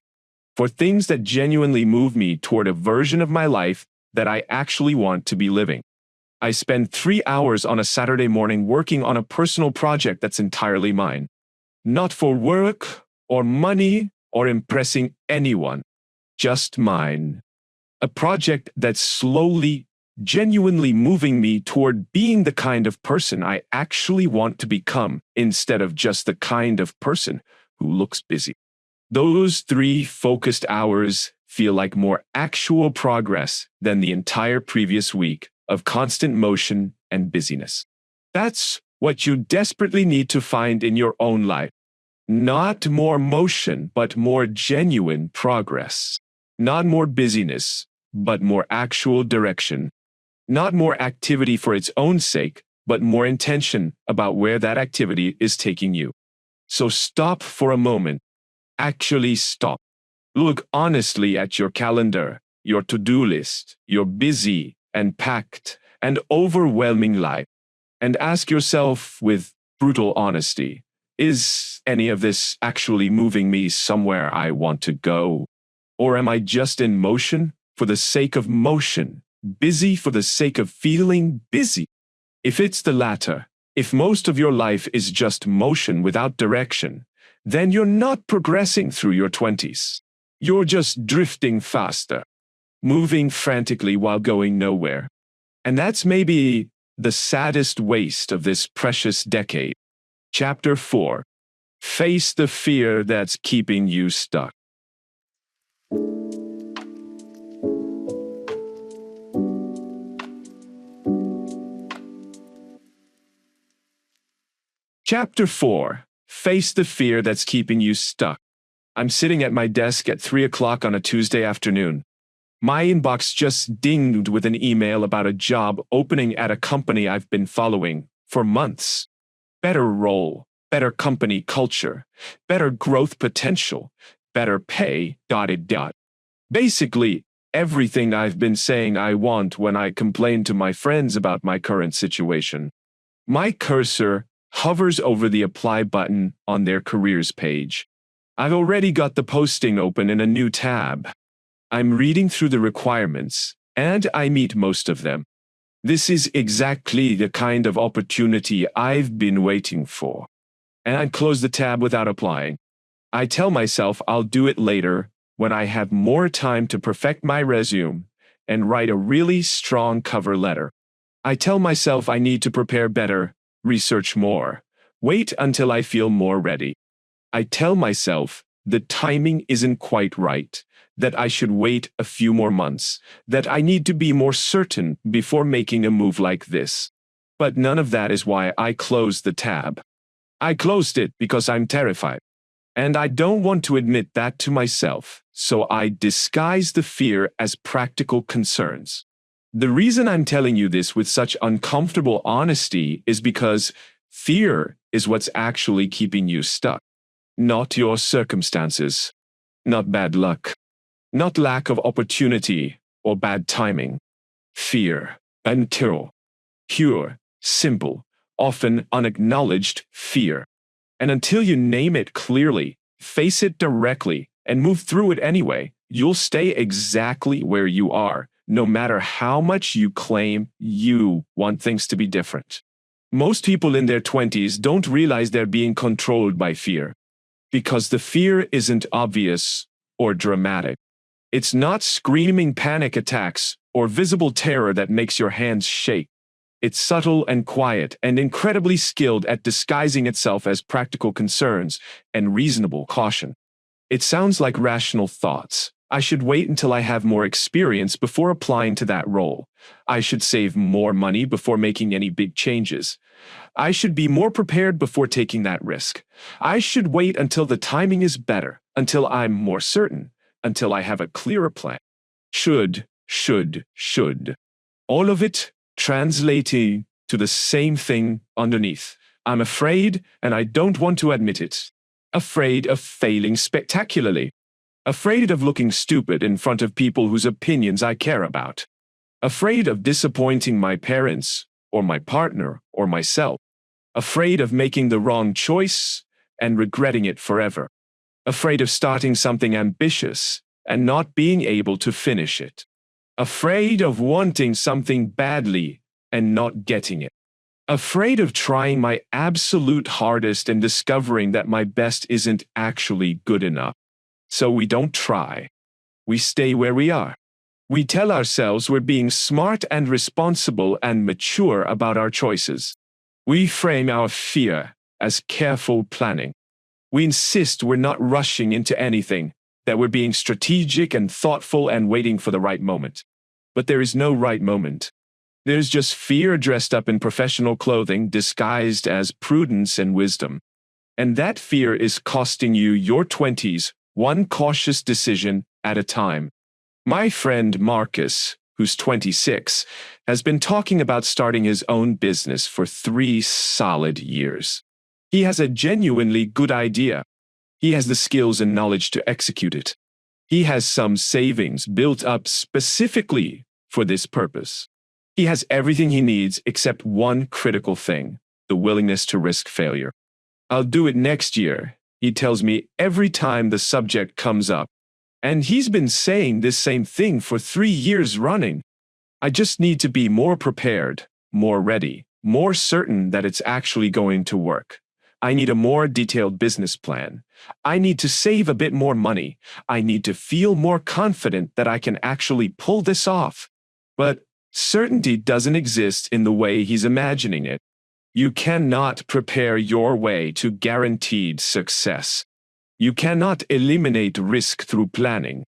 For things that genuinely move me toward a version of my life that I actually want to be living. I spend 3 hours on a Saturday morning working on a personal project that's entirely mine. Not for work or money or impressing anyone. Just mine. A project that's slowly, genuinely moving me toward being the kind of person I actually want to become instead of just the kind of person who looks busy. Those 3 focused hours feel like more actual progress than the entire previous week of constant motion and busyness. That's what you desperately need to find in your own life. Not more motion, but more genuine progress. Not more busyness, but more actual direction. Not more activity for its own sake, but more intention about where that activity is taking you. So stop for a moment. Actually stop. Look honestly at your calendar, your to-do list, your busy and packed and overwhelming life, and ask yourself with brutal honesty, is any of this actually moving me somewhere I want to go? Or am I just in motion for the sake of motion, busy for the sake of feeling busy? If it's the latter, if most of your life is just motion without direction, then you're not progressing through your 20s. You're just drifting faster, moving frantically while going nowhere. And that's maybe the saddest waste of this precious decade. Chapter 4. Face the fear that's keeping you stuck. Chapter 4. Face the fear that's keeping you stuck. I'm sitting at my desk at 3 o'clock on a Tuesday afternoon. My inbox just dinged with an email about a job opening at a company I've been following for months. Better role, better company culture, better growth potential, better pay, ... Basically, everything I've been saying I want when I complain to my friends about my current situation. My cursor hovers over the apply button on their careers page. I've already got the posting open in a new tab. I'm reading through the requirements, and I meet most of them. This is exactly the kind of opportunity I've been waiting for. And I close the tab without applying. I tell myself I'll do it later when I have more time to perfect my resume and write a really strong cover letter. I tell myself I need to prepare better, research more, wait until I feel more ready. I tell myself the timing isn't quite right, that I should wait a few more months, that I need to be more certain before making a move like this. But none of that is why I closed the tab. I closed it because I'm terrified. And I don't want to admit that to myself, so I disguise the fear as practical concerns. The reason I'm telling you this with such uncomfortable honesty is because fear is what's actually keeping you stuck. Not your circumstances, not bad luck, not lack of opportunity or bad timing. Fear, until, pure, simple, often unacknowledged fear. And until you name it clearly, face it directly, and move through it anyway, you'll stay exactly where you are, no matter how much you claim you want things to be different. Most people in their 20s don't realize they're being controlled by fear, because the fear isn't obvious or dramatic. It's not screaming panic attacks or visible terror that makes your hands shake. It's subtle and quiet and incredibly skilled at disguising itself as practical concerns and reasonable caution. It sounds like rational thoughts. I should wait until I have more experience before applying to that role. I should save more money before making any big changes. I should be more prepared before taking that risk. I should wait until the timing is better, until I'm more certain, until I have a clearer plan. Should. All of it translating to the same thing underneath. I'm afraid, and I don't want to admit it. Afraid of failing spectacularly. Afraid of looking stupid in front of people whose opinions I care about. Afraid of disappointing my parents, or my partner, or myself. Afraid of making the wrong choice and regretting it forever. Afraid of starting something ambitious and not being able to finish it. Afraid of wanting something badly and not getting it. Afraid of trying my absolute hardest and discovering that my best isn't actually good enough. So we don't try. We stay where we are. We tell ourselves we're being smart and responsible and mature about our choices. We frame our fear as careful planning. We insist we're not rushing into anything, that we're being strategic and thoughtful and waiting for the right moment. But there is no right moment. There's just fear dressed up in professional clothing disguised as prudence and wisdom. And that fear is costing you your 20s, one cautious decision at a time. My friend Marcus, who's 26, has been talking about starting his own business for 3 solid years. He has a genuinely good idea. He has the skills and knowledge to execute it. He has some savings built up specifically for this purpose. He has everything he needs except one critical thing, the willingness to risk failure. I'll do it next year, he tells me every time the subject comes up. And he's been saying this same thing for 3 years running. I just need to be more prepared, more ready, more certain that it's actually going to work. I need a more detailed business plan. I need to save a bit more money. I need to feel more confident that I can actually pull this off. But certainty doesn't exist in the way he's imagining it. You cannot prepare your way to guaranteed success. You cannot eliminate risk through planning.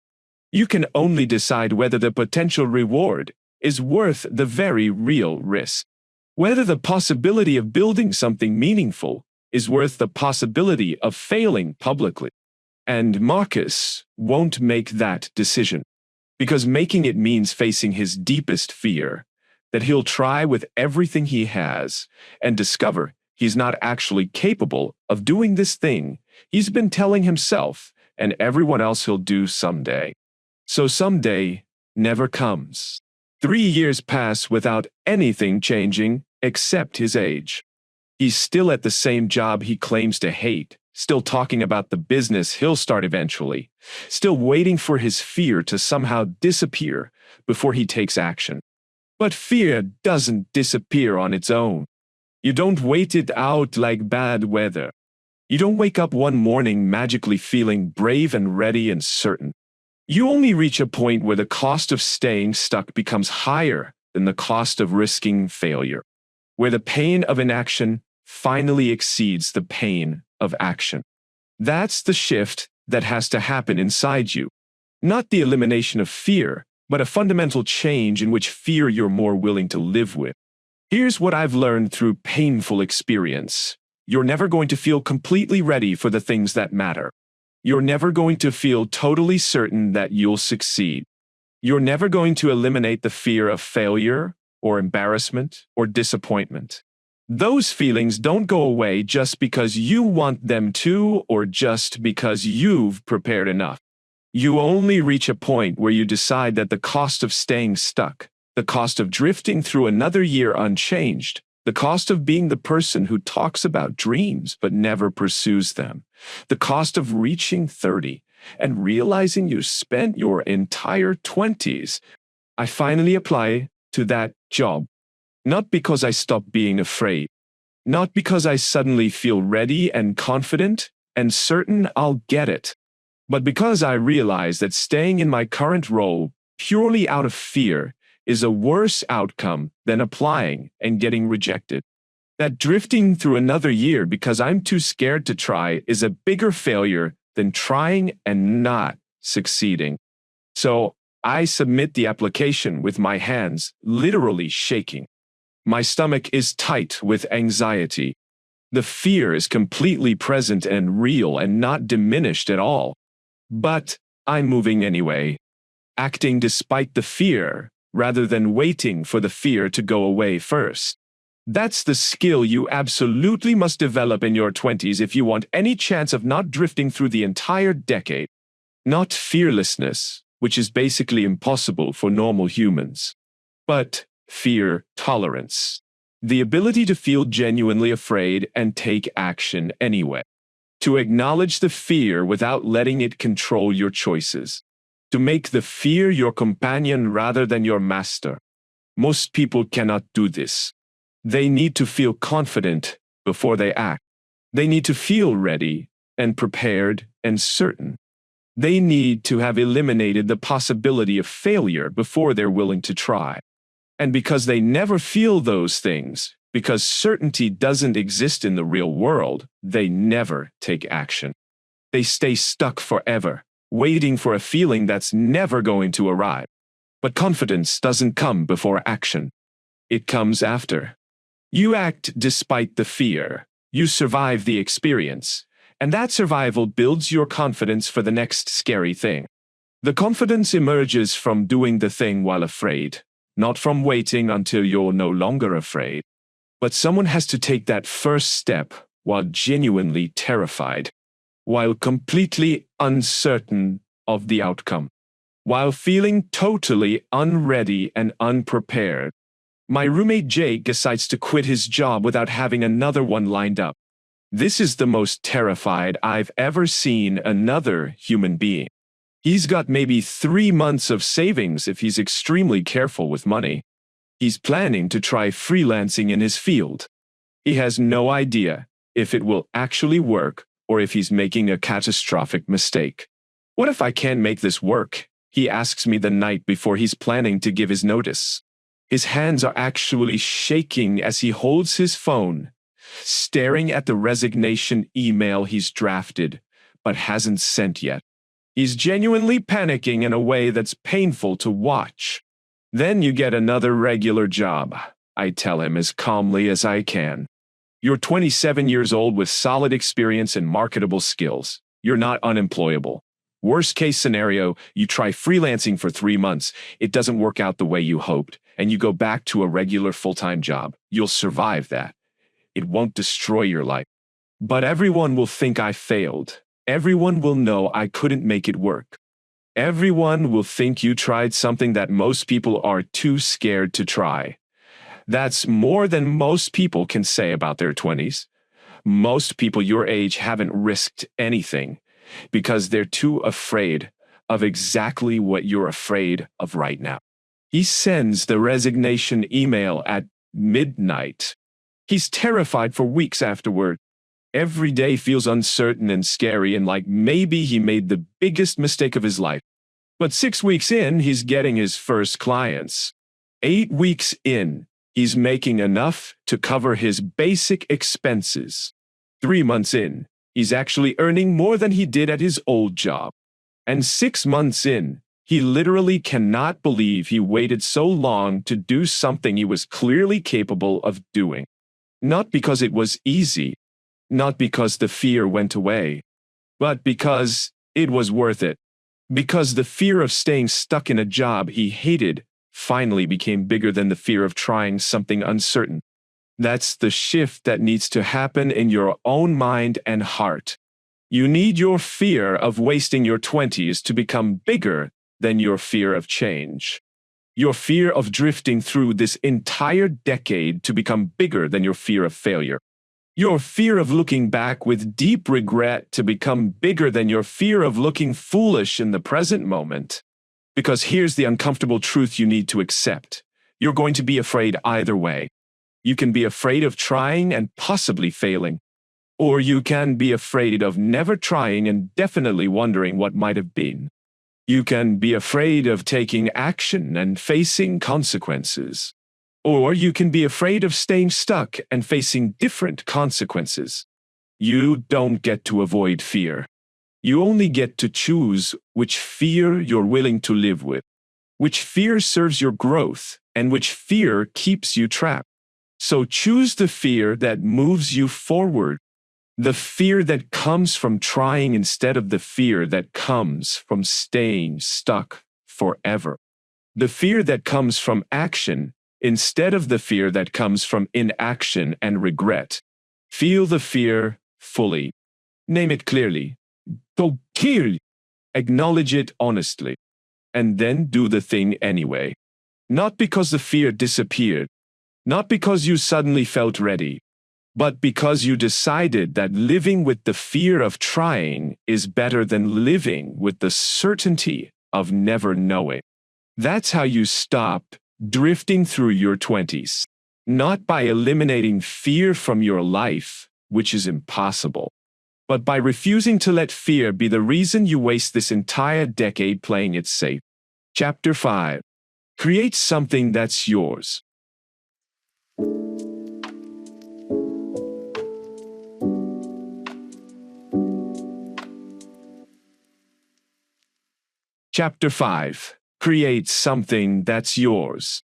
You can only decide whether the potential reward is worth the very real risk. Whether the possibility of building something meaningful is worth the possibility of failing publicly. And Marcus won't make that decision, because making it means facing his deepest fear, that he'll try with everything he has and discover he's not actually capable of doing this thing he's been telling himself and everyone else he'll do someday. So someday never comes. 3 years pass without anything changing except his age. He's still at the same job he claims to hate, still talking about the business he'll start eventually, still waiting for his fear to somehow disappear before he takes action. But fear doesn't disappear on its own. You don't wait it out like bad weather. You don't wake up one morning magically feeling brave and ready and certain. You only reach a point where the cost of staying stuck becomes higher than the cost of risking failure, where the pain of inaction finally exceeds the pain of action. That's the shift that has to happen inside you. Not the elimination of fear, but a fundamental change in which fear you're more willing to live with. Here's what I've learned through painful experience. You're never going to feel completely ready for the things that matter. You're never going to feel totally certain that you'll succeed. You're never going to eliminate the fear of failure or embarrassment or disappointment. Those feelings don't go away just because you want them to or just because you've prepared enough. You only reach a point where you decide that the cost of staying stuck, the cost of drifting through another year unchanged, the cost of being the person who talks about dreams but never pursues them, the cost of reaching 30 and realizing you spent your entire 20s. I finally apply to that job. Not because I stopped being afraid, not because I suddenly feel ready and confident and certain I'll get it, but because I realize that staying in my current role purely out of fear is a worse outcome than applying and getting rejected. That drifting through another year because I'm too scared to try is a bigger failure than trying and not succeeding. So I submit the application with my hands literally shaking. My stomach is tight with anxiety. The fear is completely present and real and not diminished at all. But I'm moving anyway, acting despite the fear rather than waiting for the fear to go away first. That's the skill you absolutely must develop in your 20s if you want any chance of not drifting through the entire decade. Not fearlessness, which is basically impossible for normal humans, but fear tolerance. The ability to feel genuinely afraid and take action anyway. To acknowledge the fear without letting it control your choices. To make the fear your companion rather than your master. Most people cannot do this. They need to feel confident before they act. They need to feel ready and prepared and certain. They need to have eliminated the possibility of failure before they're willing to try. And because they never feel those things, because certainty doesn't exist in the real world, they never take action. They stay stuck forever, waiting for a feeling that's never going to arrive. But confidence doesn't come before action. It comes after. You act despite the fear. You survive the experience. And that survival builds your confidence for the next scary thing. The confidence emerges from doing the thing while afraid, not from waiting until you're no longer afraid. But someone has to take that first step while genuinely terrified, while completely uncertain of the outcome, while feeling totally unready and unprepared. My roommate Jake decides to quit his job without having another one lined up. This is the most terrified I've ever seen another human being. He's got maybe 3 months of savings if he's extremely careful with money. He's planning to try freelancing in his field. He has no idea if it will actually work or if he's making a catastrophic mistake. What if I can't make this work? He asks me the night before he's planning to give his notice. His hands are actually shaking as he holds his phone, staring at the resignation email he's drafted but hasn't sent yet. He's genuinely panicking in a way that's painful to watch. Then you get another regular job, I tell him as calmly as I can. You're 27 years old with solid experience and marketable skills. You're not unemployable. Worst case scenario, you try freelancing for 3 months. It doesn't work out the way you hoped, and you go back to a regular full-time job. You'll survive that. It won't destroy your life. But everyone will think I failed. Everyone will know I couldn't make it work. Everyone will think you tried something that most people are too scared to try. That's more than most people can say about their 20s. Most people your age haven't risked anything because they're too afraid of exactly what you're afraid of right now. He sends the resignation email at midnight. He's terrified for weeks afterward. Every day feels uncertain and scary and like maybe he made the biggest mistake of his life. But 6 weeks in, he's getting his first clients. 8 weeks in, he's making enough to cover his basic expenses. 3 months in, he's actually earning more than he did at his old job. And 6 months in, he literally cannot believe he waited so long to do something he was clearly capable of doing. Not because it was easy, not because the fear went away, but because it was worth it. Because the fear of staying stuck in a job he hated finally became bigger than the fear of trying something uncertain. That's the shift that needs to happen in your own mind and heart. You need your fear of wasting your 20s to become bigger than your fear of change. Your fear of drifting through this entire decade to become bigger than your fear of failure. Your fear of looking back with deep regret to become bigger than your fear of looking foolish in the present moment. Because here's the uncomfortable truth you need to accept. You're going to be afraid either way. You can be afraid of trying and possibly failing. Or you can be afraid of never trying and definitely wondering what might have been. You can be afraid of taking action and facing consequences. Or you can be afraid of staying stuck and facing different consequences. You don't get to avoid fear. You only get to choose which fear you're willing to live with, which fear serves your growth, and which fear keeps you trapped. So choose the fear that moves you forward. The fear that comes from trying instead of the fear that comes from staying stuck forever. The fear that comes from action instead of the fear that comes from inaction and regret. Feel the fear fully. Name it clearly. Go kill. Acknowledge it honestly. And then do the thing anyway. Not because the fear disappeared. Not because you suddenly felt ready. But because you decided that living with the fear of trying is better than living with the certainty of never knowing. That's how you stop drifting through your 20s. Not by eliminating fear from your life, which is impossible, but by refusing to let fear be the reason you waste this entire decade playing it safe. Chapter 5. Create something that's yours. Chapter 5. Create something that's yours.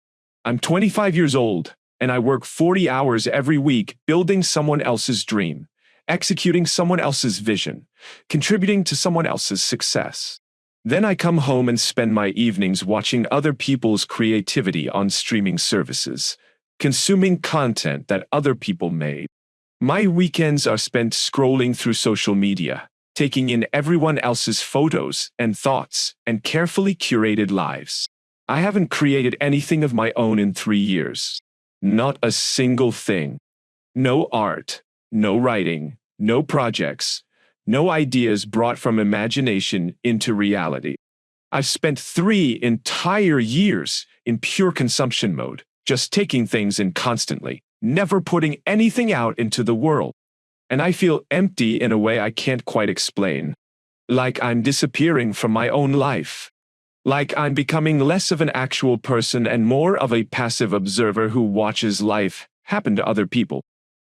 I'm 25 years old, and I work 40 hours every week building someone else's dream, executing someone else's vision, contributing to someone else's success. Then I come home and spend my evenings watching other people's creativity on streaming services, consuming content that other people made. My weekends are spent scrolling through social media, taking in everyone else's photos and thoughts and carefully curated lives. I haven't created anything of my own in 3 years. Not a single thing. No art, no writing, no projects, no ideas brought from imagination into reality. I've spent 3 entire years in pure consumption mode, just taking things in constantly, never putting anything out into the world. And I feel empty in a way I can't quite explain. Like I'm disappearing from my own life. Like I'm becoming less of an actual person and more of a passive observer who watches life happen to other people.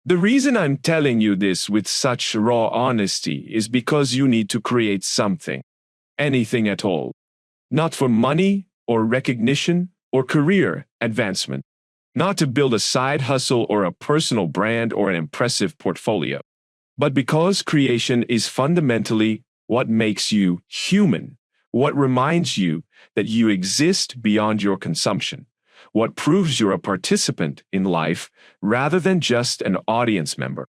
The reason I'm telling you this with such raw honesty is because you need to create something. Anything at all. Not for money or recognition or career advancement. Not to build a side hustle or a personal brand or an impressive portfolio. But because creation is fundamentally what makes you human, what reminds you that you exist beyond your consumption, what proves you're a participant in life rather than just an audience member.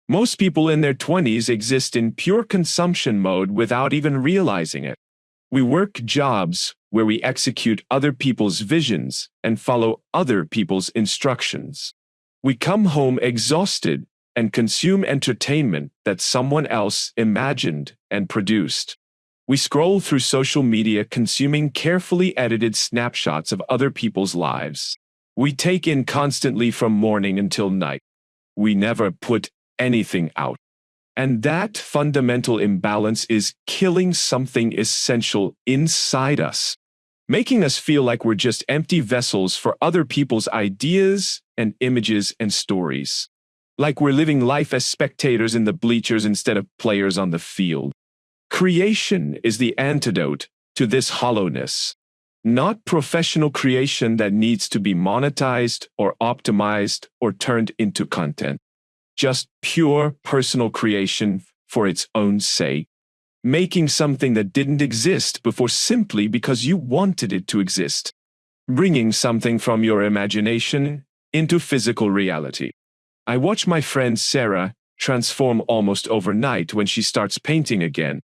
Most people in their 20s exist in pure consumption mode without even realizing it. We work jobs where we execute other people's visions and follow other people's instructions. We come home exhausted and consume entertainment that someone else imagined and produced. We scroll through social media consuming carefully edited snapshots of other people's lives. We take in constantly from morning until night. We never put anything out. And that fundamental imbalance is killing something essential inside us, making us feel like we're just empty vessels for other people's ideas and images and stories. Like we're living life as spectators in the bleachers instead of players on the field. Creation is the antidote to this hollowness. Not professional creation that needs to be monetized or optimized or turned into content. Just pure personal creation for its own sake. Making something that didn't exist before simply because you wanted it to exist. Bringing something from your imagination into physical reality. I watch my friend Sarah transform almost overnight when she starts painting again.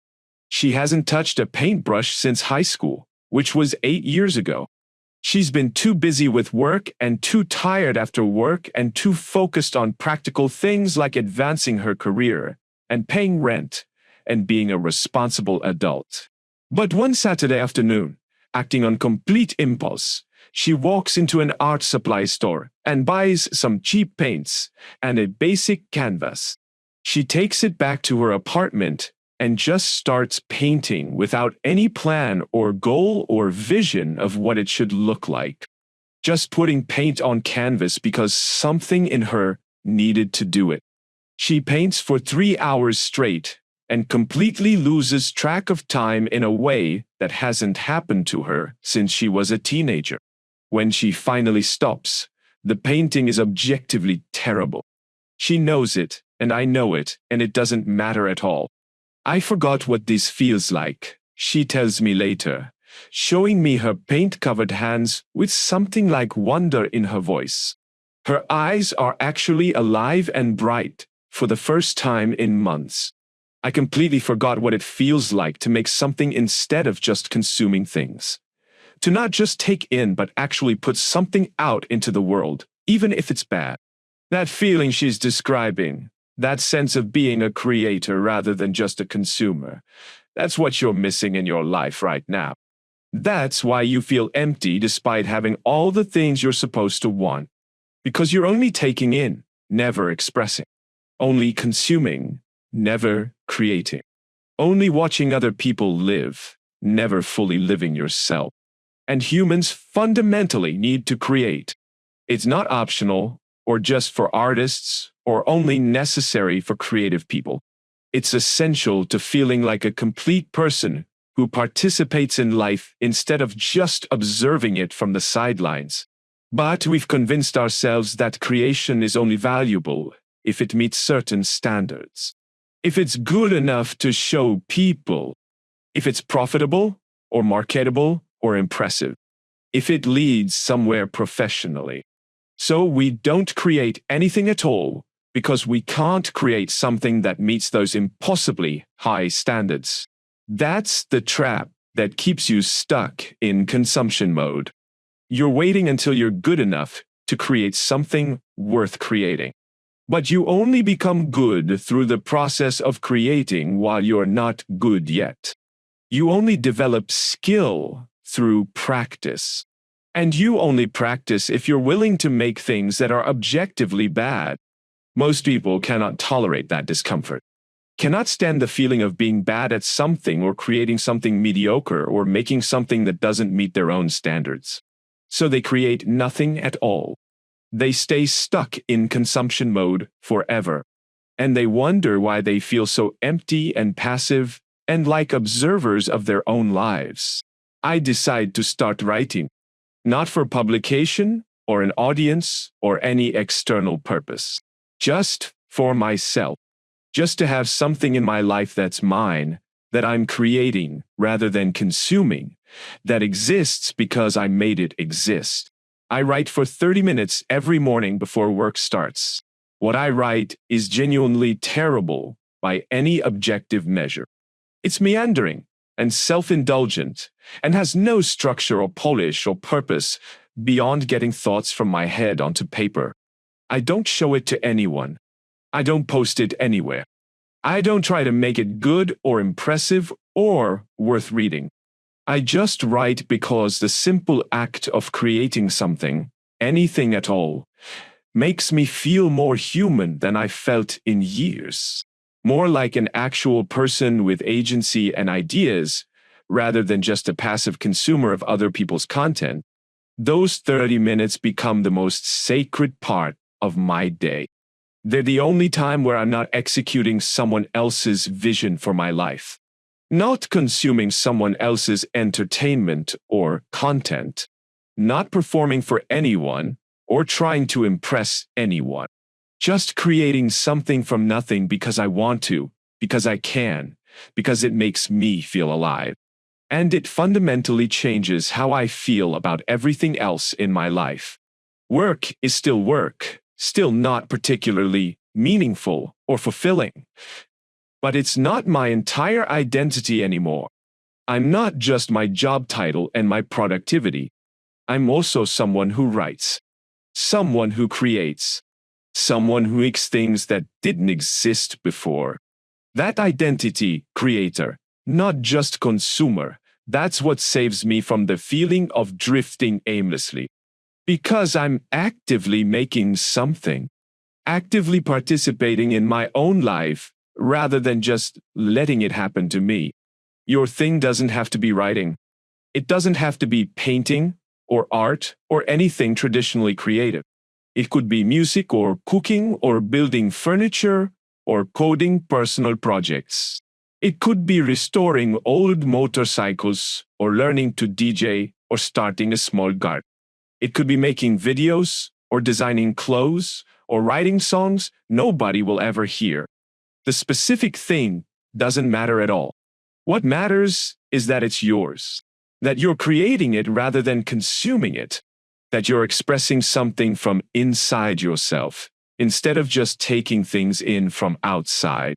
She hasn't touched a paintbrush since high school, which was 8 years ago. She's been too busy with work and too tired after work and too focused on practical things like advancing her career and paying rent and being a responsible adult. But one Saturday afternoon, acting on complete impulse, she walks into an art supply store and buys some cheap paints and a basic canvas. She takes it back to her apartment and just starts painting without any plan or goal or vision of what it should look like. Just putting paint on canvas because something in her needed to do it. She paints for 3 hours straight and completely loses track of time in a way that hasn't happened to her since she was a teenager. When she finally stops, the painting is objectively terrible. She knows it, and I know it, and it doesn't matter at all. I forgot what this feels like, she tells me later, showing me her paint-covered hands with something like wonder in her voice. Her eyes are actually alive and bright for the first time in months. I completely forgot what it feels like to make something instead of just consuming things. To not just take in but actually put something out into the world, even if it's bad. That feeling she's describing, that sense of being a creator rather than just a consumer, that's what you're missing in your life right now. That's why you feel empty despite having all the things you're supposed to want. Because you're only taking in, never expressing. Only consuming, never creating. Only watching other people live, never fully living yourself. And humans fundamentally need to create. It's not optional, or just for artists, or only necessary for creative people. It's essential to feeling like a complete person who participates in life instead of just observing it from the sidelines. But we've convinced ourselves that creation is only valuable if it meets certain standards. If it's good enough to show people. If it's profitable, or marketable, or impressive. If it leads somewhere professionally. So we don't create anything at all because we can't create something that meets those impossibly high standards. That's the trap that keeps you stuck in consumption mode. You're waiting until you're good enough to create something worth creating. But you only become good through the process of creating while you're not good yet. You only develop skill through practice. And you only practice if you're willing to make things that are objectively bad. Most people cannot tolerate that discomfort. Cannot stand the feeling of being bad at something or creating something mediocre or making something that doesn't meet their own standards. So they create nothing at all. They stay stuck in consumption mode forever. And they wonder why they feel so empty and passive and like observers of their own lives. I decide to start writing. Not for publication, or an audience, or any external purpose. Just for myself. Just to have something in my life that's mine, that I'm creating rather than consuming, that exists because I made it exist. I write for 30 minutes every morning before work starts. What I write is genuinely terrible by any objective measure. It's meandering and self-indulgent, and has no structure or polish or purpose beyond getting thoughts from my head onto paper. I don't show it to anyone. I don't post it anywhere. I don't try to make it good or impressive or worth reading. I just write because the simple act of creating something, anything at all, makes me feel more human than I felt in years. More like an actual person with agency and ideas, rather than just a passive consumer of other people's content. Those 30 minutes become the most sacred part of my day. They're the only time where I'm not executing someone else's vision for my life, not consuming someone else's entertainment or content, not performing for anyone or trying to impress anyone. Just creating something from nothing because I want to, because I can, because it makes me feel alive. And it fundamentally changes how I feel about everything else in my life. Work is still work, still not particularly meaningful or fulfilling. But it's not my entire identity anymore. I'm not just my job title and my productivity. I'm also someone who writes, someone who creates, someone who makes things that didn't exist before. That identity, creator, not just consumer, that's what saves me from the feeling of drifting aimlessly. Because I'm actively making something, actively participating in my own life, rather than just letting it happen to me. Your thing doesn't have to be writing. It doesn't have to be painting, or art, or anything traditionally creative. It could be music or cooking or building furniture or coding personal projects. It could be restoring old motorcycles or learning to DJ or starting a small garden. It could be making videos or designing clothes or writing songs nobody will ever hear. The specific thing doesn't matter at all. What matters is that it's yours, that you're creating it rather than consuming it, that you're expressing something from inside yourself, instead of just taking things in from outside.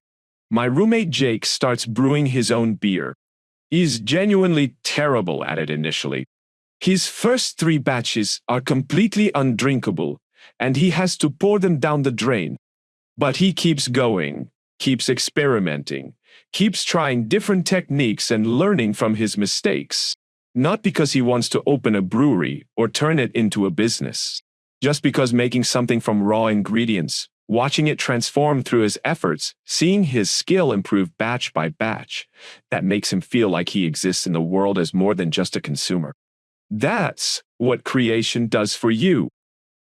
My roommate Jake starts brewing his own beer. He's genuinely terrible at it initially. His first 3 batches are completely undrinkable, and he has to pour them down the drain. But he keeps going, keeps experimenting, keeps trying different techniques and learning from his mistakes. Not because he wants to open a brewery or turn it into a business. Just because making something from raw ingredients, watching it transform through his efforts, seeing his skill improve batch by batch, that makes him feel like he exists in the world as more than just a consumer. That's what creation does for you.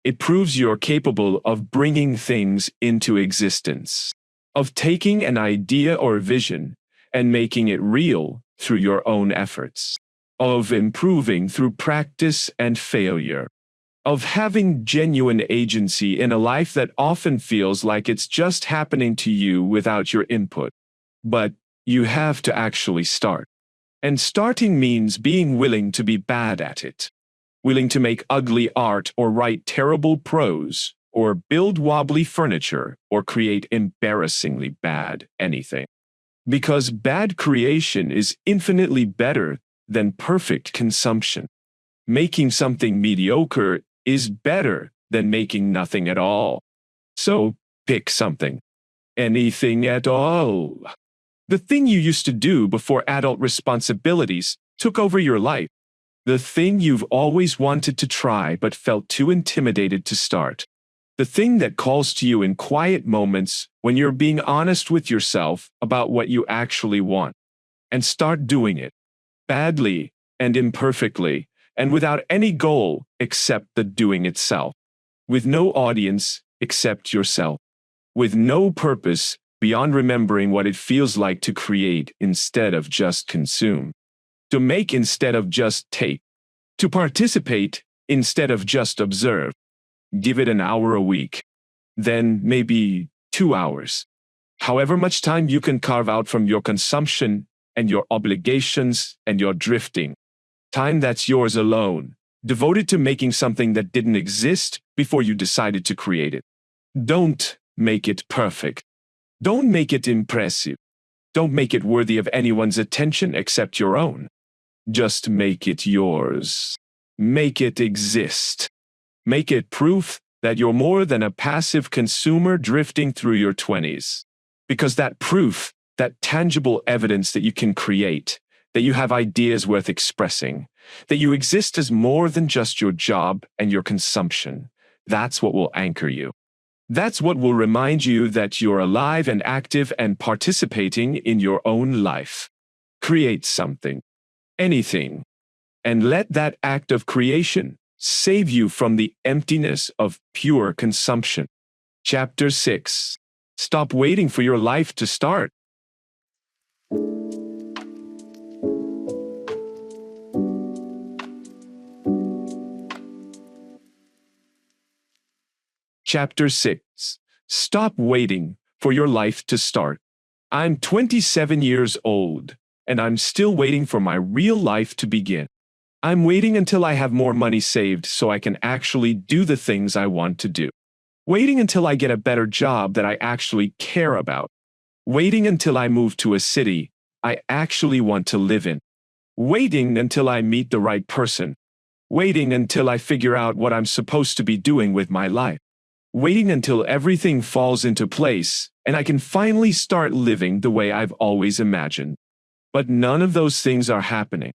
It proves you're capable of bringing things into existence, of taking an idea or vision and making it real through your own efforts, of improving through practice and failure, of having genuine agency in a life that often feels like it's just happening to you without your input. But you have to actually start. And starting means being willing to be bad at it, willing to make ugly art or write terrible prose, or build wobbly furniture, or create embarrassingly bad anything. Because bad creation is infinitely better than perfect consumption. Making something mediocre is better than making nothing at all. So pick something. Anything at all. The thing you used to do before adult responsibilities took over your life. The thing you've always wanted to try but felt too intimidated to start. The thing that calls to you in quiet moments when you're being honest with yourself about what you actually want. And start doing it. Badly and imperfectly, and without any goal except the doing itself. With no audience except yourself. With no purpose beyond remembering what it feels like to create instead of just consume. To make instead of just take. To participate instead of just observe. Give it an hour a week. Then maybe 2 hours. However much time you can carve out from your consumption and your obligations and your drifting. Time that's yours alone, devoted to making something that didn't exist before you decided to create it. Don't make it perfect. Don't make it impressive. Don't make it worthy of anyone's attention except your own. Just make it yours. Make it exist. Make it proof that you're more than a passive consumer drifting through your 20s. Because that proof, that tangible evidence that you can create, that you have ideas worth expressing, that you exist as more than just your job and your consumption, that's what will anchor you. That's what will remind you that you're alive and active and participating in your own life. Create something, anything, and let that act of creation save you from the emptiness of pure consumption. Chapter 6. Stop waiting for your life to start. Chapter 6. Stop waiting for your life to start. I'm 27 years old, and I'm still waiting for my real life to begin. I'm waiting until I have more money saved so I can actually do the things I want to do. Waiting until I get a better job that I actually care about. Waiting until I move to a city I actually want to live in. Waiting until I meet the right person. Waiting until I figure out what I'm supposed to be doing with my life. Waiting until everything falls into place and I can finally start living the way I've always imagined. But none of those things are happening.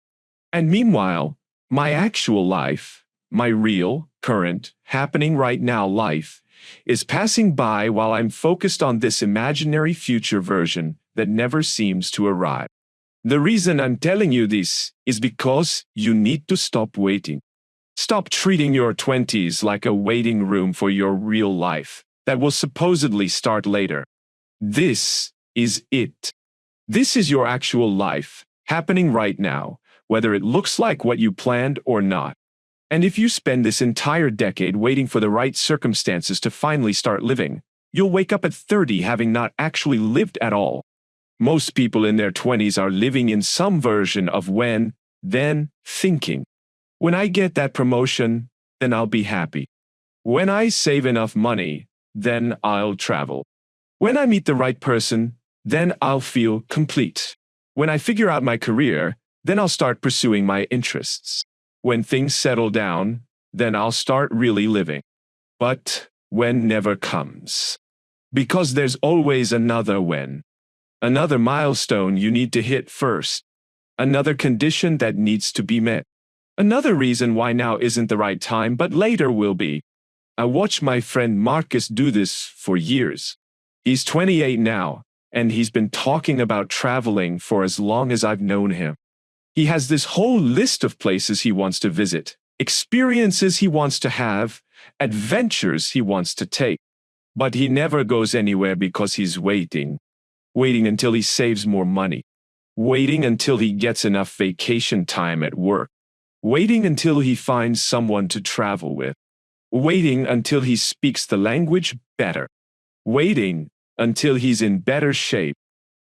And meanwhile, my actual life, my real, current, happening right now life, is passing by while I'm focused on this imaginary future version that never seems to arrive. The reason I'm telling you this is because you need to stop waiting. Stop treating your 20s like a waiting room for your real life that will supposedly start later. This is it. This is your actual life, happening right now, whether it looks like what you planned or not. And if you spend this entire decade waiting for the right circumstances to finally start living, you'll wake up at 30 having not actually lived at all. Most people in their 20s are living in some version of when, then, thinking. When I get that promotion, then I'll be happy. When I save enough money, then I'll travel. When I meet the right person, then I'll feel complete. When I figure out my career, then I'll start pursuing my interests. When things settle down, then I'll start really living. But when never comes. Because there's always another when. Another milestone you need to hit first. Another condition that needs to be met. Another reason why now isn't the right time, but later will be. I watched my friend Marcus do this for years. He's 28 now, and he's been talking about traveling for as long as I've known him. He has this whole list of places he wants to visit, experiences he wants to have, adventures he wants to take. But he never goes anywhere because he's waiting. Waiting until he saves more money. Waiting until he gets enough vacation time at work. Waiting until he finds someone to travel with. Waiting until he speaks the language better. Waiting until he's in better shape.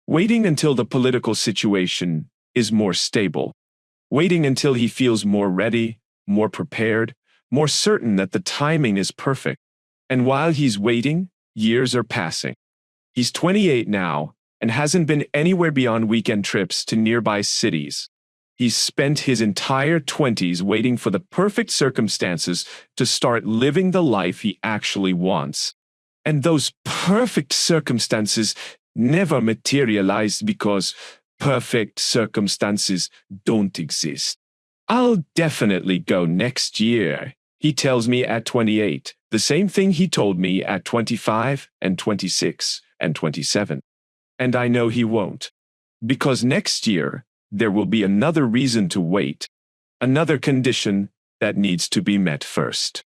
Waiting until the political situation is more stable. Waiting until he feels more ready, more prepared, more certain that the timing is perfect. And while he's waiting, years are passing. He's 28 now and hasn't been anywhere beyond weekend trips to nearby cities. He's spent his entire 20s waiting for the perfect circumstances to start living the life he actually wants. And those perfect circumstances never materialized because perfect circumstances don't exist. I'll definitely go next year, he tells me at 28, the same thing he told me at 25 and 26 and 27. And I know he won't. Because next year, there will be another reason to wait, another condition that needs to be met first.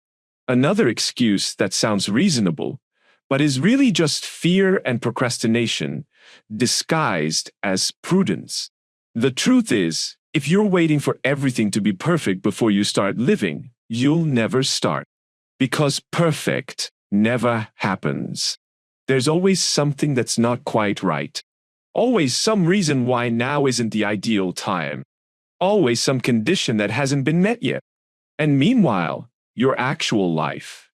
Another excuse that sounds reasonable, but is really just fear and procrastination, disguised as prudence. The truth is, if you're waiting for everything to be perfect before you start living, you'll never start. Because perfect never happens. There's always something that's not quite right. Always some reason why now isn't the ideal time. Always some condition that hasn't been met yet. And meanwhile, your actual life,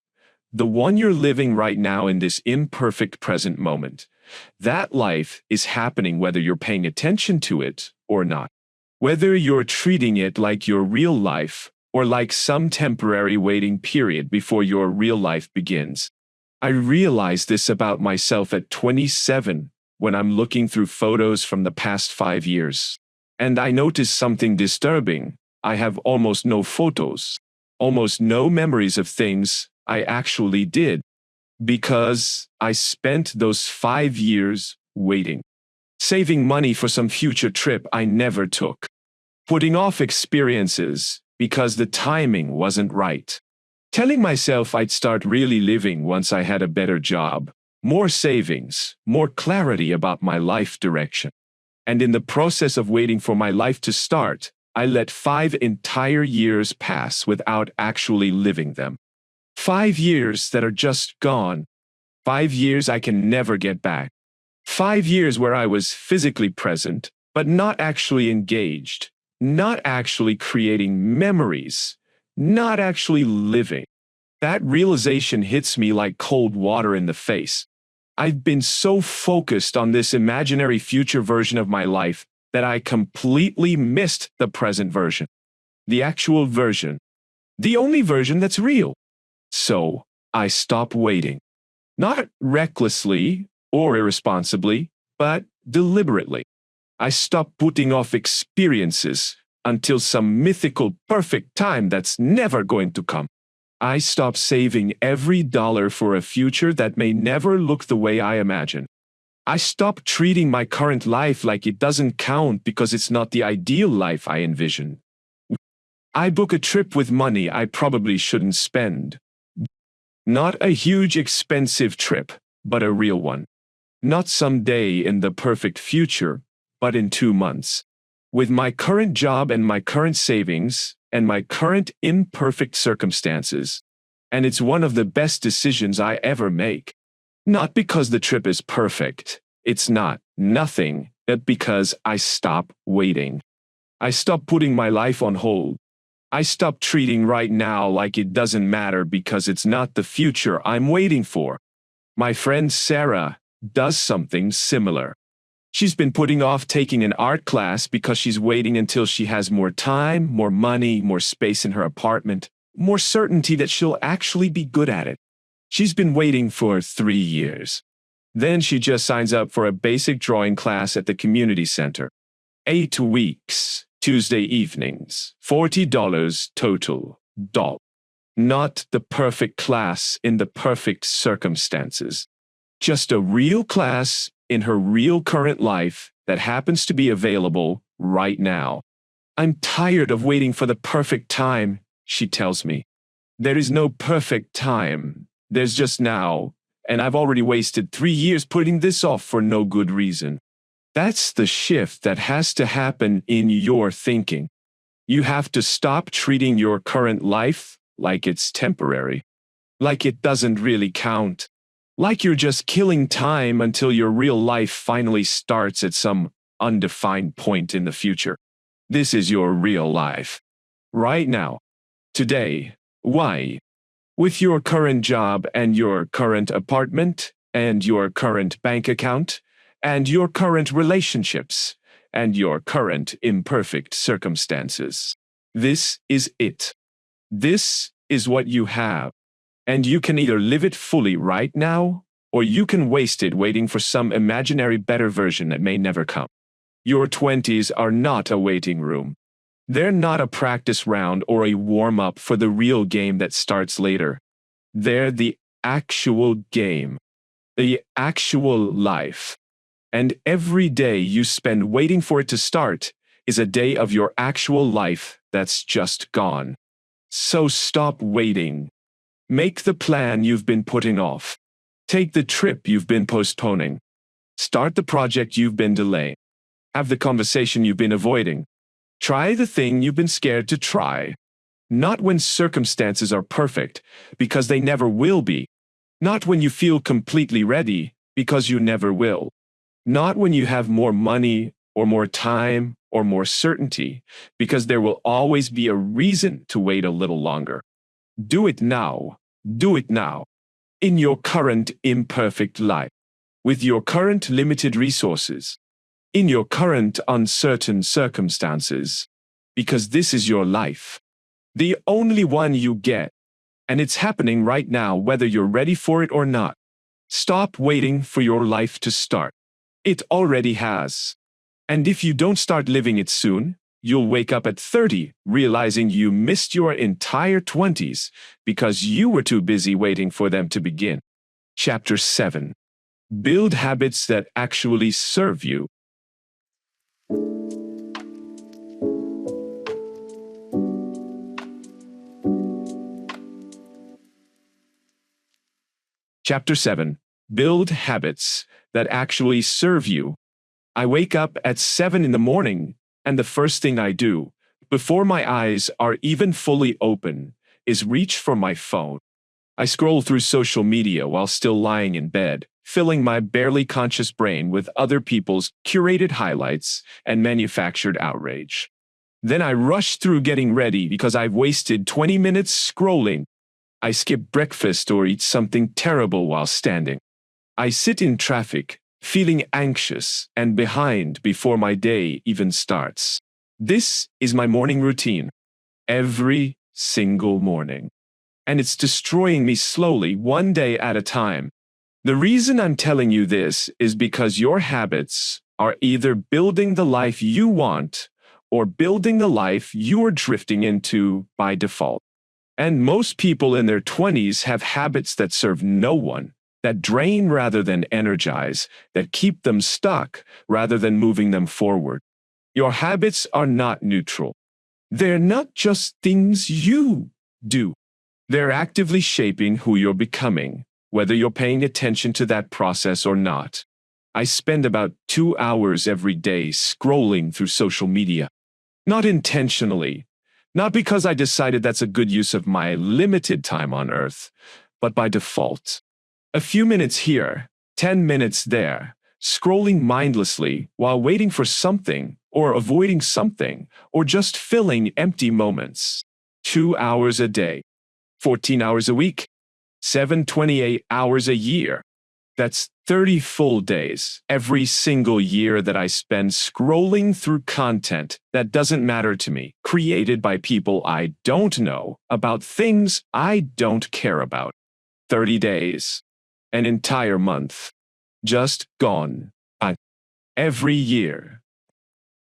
the one you're living right now in this imperfect present moment, that life is happening whether you're paying attention to it or not. Whether you're treating it like your real life or like some temporary waiting period before your real life begins. I realize this about myself at 27 when I'm looking through photos from the past 5 years. And I notice something disturbing. I have almost no photos, almost no memories of things I actually did, because I spent those 5 years waiting, saving money for some future trip I never took, putting off experiences because the timing wasn't right, telling myself I'd start really living once I had a better job, more savings, more clarity about my life direction. And in the process of waiting for my life to start, I let 5 entire years pass without actually living them. 5 years that are just gone. 5 years I can never get back. 5 years where I was physically present, but not actually engaged, not actually creating memories, not actually living. That realization hits me like cold water in the face. I've been so focused on this imaginary future version of my life that I completely missed the present version, the actual version, the only version that's real. So I stopped waiting, not recklessly or irresponsibly, but deliberately. I stopped putting off experiences until some mythical perfect time that's never going to come. I stopped saving every dollar for a future that may never look the way I imagine. I stopped treating my current life like it doesn't count because it's not the ideal life I envision. I book a trip with money I probably shouldn't spend. Not a huge expensive trip, but a real one. Not someday in the perfect future, but in 2 months. With my current job and my current savings and my current imperfect circumstances. And it's one of the best decisions I ever make. Not because the trip is perfect. It's not. Nothing. But because I stop waiting. I stop putting my life on hold. I stop treating right now like it doesn't matter because it's not the future I'm waiting for. My friend Sarah does something similar. She's been putting off taking an art class because she's waiting until she has more time, more money, more space in her apartment, more certainty that she'll actually be good at it. She's been waiting for 3 years. Then she just signs up for a basic drawing class at the community center. 8 weeks, Tuesday evenings, $40 total. Not the perfect class in the perfect circumstances. Just a real class in her real current life that happens to be available right now. I'm tired of waiting for the perfect time, she tells me. There is no perfect time. There's just now, and I've already wasted 3 years putting this off for no good reason. That's the shift that has to happen in your thinking. You have to stop treating your current life like it's temporary, like it doesn't really count. Like you're just killing time until your real life finally starts at some undefined point in the future. This is your real life. Right now. Today. Why? With your current job and your current apartment and your current bank account and your current relationships and your current imperfect circumstances. This is it. This is what you have. And you can either live it fully right now, or you can waste it waiting for some imaginary better version that may never come. Your 20s are not a waiting room. They're not a practice round or a warm-up for the real game that starts later. They're the actual game. The actual life. And every day you spend waiting for it to start is a day of your actual life that's just gone. So stop waiting. Make the plan you've been putting off. Take the trip you've been postponing. Start the project you've been delaying. Have the conversation you've been avoiding. Try the thing you've been scared to try. Not when circumstances are perfect, because they never will be. Not when you feel completely ready, because you never will. Not when you have more money, or more time, or more certainty, because there will always be a reason to wait a little longer. Do it now. Do it now. In your current imperfect life. With your current limited resources. In your current uncertain circumstances. Because this is your life. The only one you get. And it's happening right now, whether you're ready for it or not. Stop waiting for your life to start. It already has. And if you don't start living it soon, you'll wake up at 30 realizing you missed your entire 20s because you were too busy waiting for them to begin. Chapter 7. Build habits that actually serve you. Chapter 7. Build habits that actually serve you. I wake up at 7 in the morning, and the first thing I do, before my eyes are even fully open, is reach for my phone. I scroll through social media while still lying in bed, filling my barely conscious brain with other people's curated highlights and manufactured outrage. Then I rush through getting ready because I've wasted 20 minutes scrolling. I skip breakfast or eat something terrible while standing. I sit in traffic, feeling anxious and behind before my day even starts. This is my morning routine. Every single morning. And it's destroying me slowly, one day at a time. The reason I'm telling you this is because your habits are either building the life you want or building the life you're drifting into by default. And most people in their 20s have habits that serve no one, that drain rather than energize, that keep them stuck rather than moving them forward. Your habits are not neutral. They're not just things you do. They're actively shaping who you're becoming, whether you're paying attention to that process or not. I spend about 2 hours every day scrolling through social media. Not intentionally, not because I decided that's a good use of my limited time on Earth, but by default. A few minutes here, 10 minutes there, scrolling mindlessly while waiting for something, or avoiding something, or just filling empty moments. 2 hours a day, 14 hours a week, 728 hours a year. That's 30 full days every single year that I spend scrolling through content that doesn't matter to me, created by people I don't know, about things I don't care about. 30 days. An entire month. Just gone. Every year.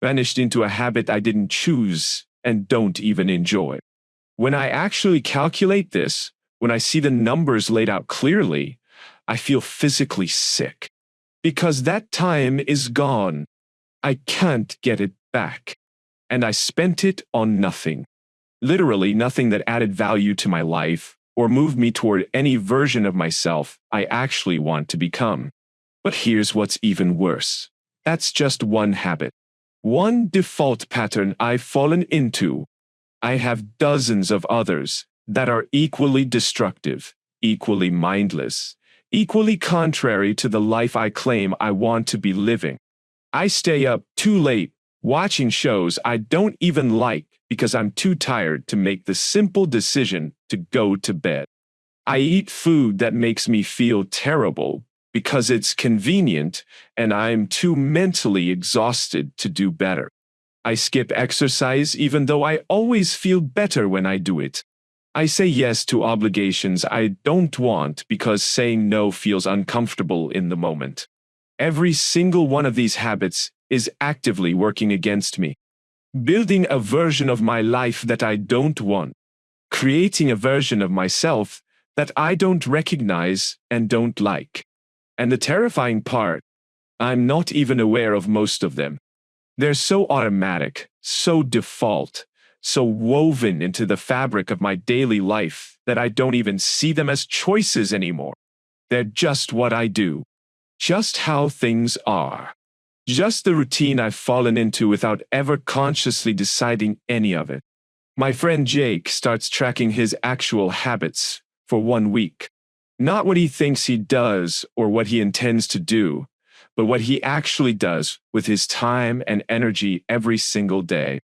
Vanished into a habit I didn't choose and don't even enjoy. When I actually calculate this, when I see the numbers laid out clearly, I feel physically sick. Because that time is gone. I can't get it back. And I spent it on nothing. Literally nothing that added value to my life or moved me toward any version of myself I actually want to become. But here's what's even worse. That's just one habit. One default pattern I've fallen into. I have dozens of others that are equally destructive, equally mindless, equally contrary to the life I claim I want to be living. I stay up too late, watching shows I don't even like because I'm too tired to make the simple decision to go to bed. I eat food that makes me feel terrible because it's convenient and I'm too mentally exhausted to do better. I skip exercise even though I always feel better when I do it. I say yes to obligations I don't want because saying no feels uncomfortable in the moment. Every single one of these habits is actively working against me. Building a version of my life that I don't want. Creating a version of myself that I don't recognize and don't like. And the terrifying part, I'm not even aware of most of them. They're so automatic, so default, so woven into the fabric of my daily life that I don't even see them as choices anymore. They're just what I do. Just how things are. Just the routine I've fallen into without ever consciously deciding any of it. My friend Jake starts tracking his actual habits for 1 week. Not what he thinks he does or what he intends to do, but what he actually does with his time and energy every single day.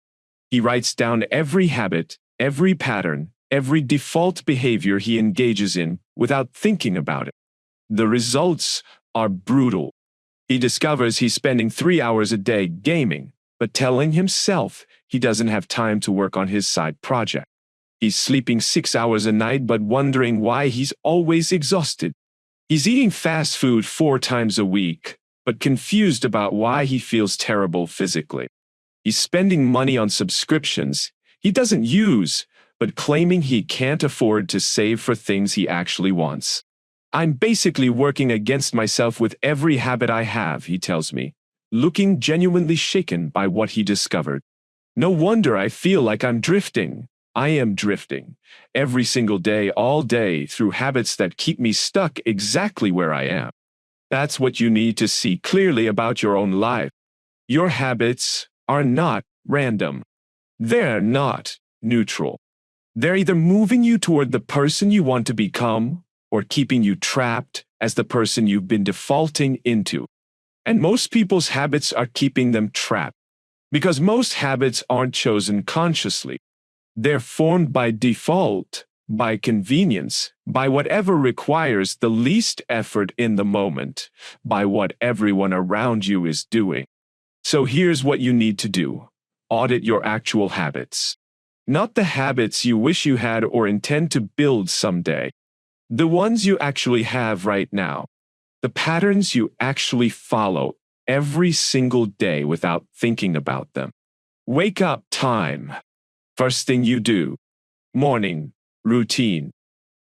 He writes down every habit, every pattern, every default behavior he engages in without thinking about it. The results are brutal. He discovers he's spending 3 hours a day gaming, but telling himself he doesn't have time to work on his side project. He's sleeping 6 hours a night but wondering why he's always exhausted. He's eating fast food 4 times a week, but confused about why he feels terrible physically. He's spending money on subscriptions he doesn't use, but claiming he can't afford to save for things he actually wants. I'm basically working against myself with every habit I have, he tells me, looking genuinely shaken by what he discovered. No wonder I feel like I'm drifting. I am drifting. Every single day, all day, through habits that keep me stuck exactly where I am. That's what you need to see clearly about your own life. Your habits are not random. They're not neutral. They're either moving you toward the person you want to become or keeping you trapped as the person you've been defaulting into. And most people's habits are keeping them trapped because most habits aren't chosen consciously. They're formed by default, by convenience, by whatever requires the least effort in the moment, by what everyone around you is doing. So here's what you need to do. Audit your actual habits. Not the habits you wish you had or intend to build someday. The ones you actually have right now. The patterns you actually follow every single day without thinking about them. Wake up time. First thing you do. Morning. Routine.